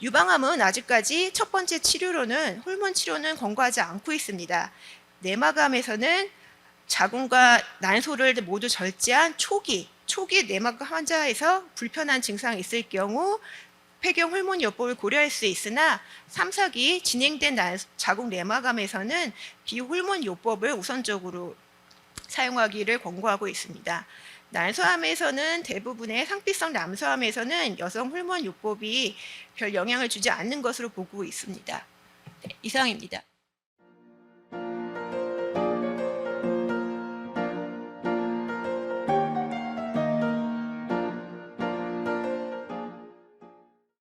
유방암은 아직까지 첫 번째 치료로는 호르몬 치료는 권고하지 않고 있습니다. 내막암에서는 자궁과 난소를 모두 절제한 초기 내막암 환자에서 불편한 증상이 있을 경우 폐경 호르몬 요법을 고려할 수 있으나 3, 4기 진행된 자궁 내막암에서는 비호르몬 요법을 우선적으로 사용하기를 권고하고 있습니다. 난소암에서는 대부분의 상피성 남소암에서는 여성 호르몬 요법이 별 영향을 주지 않는 것으로 보고 있습니다. 네, 이상입니다.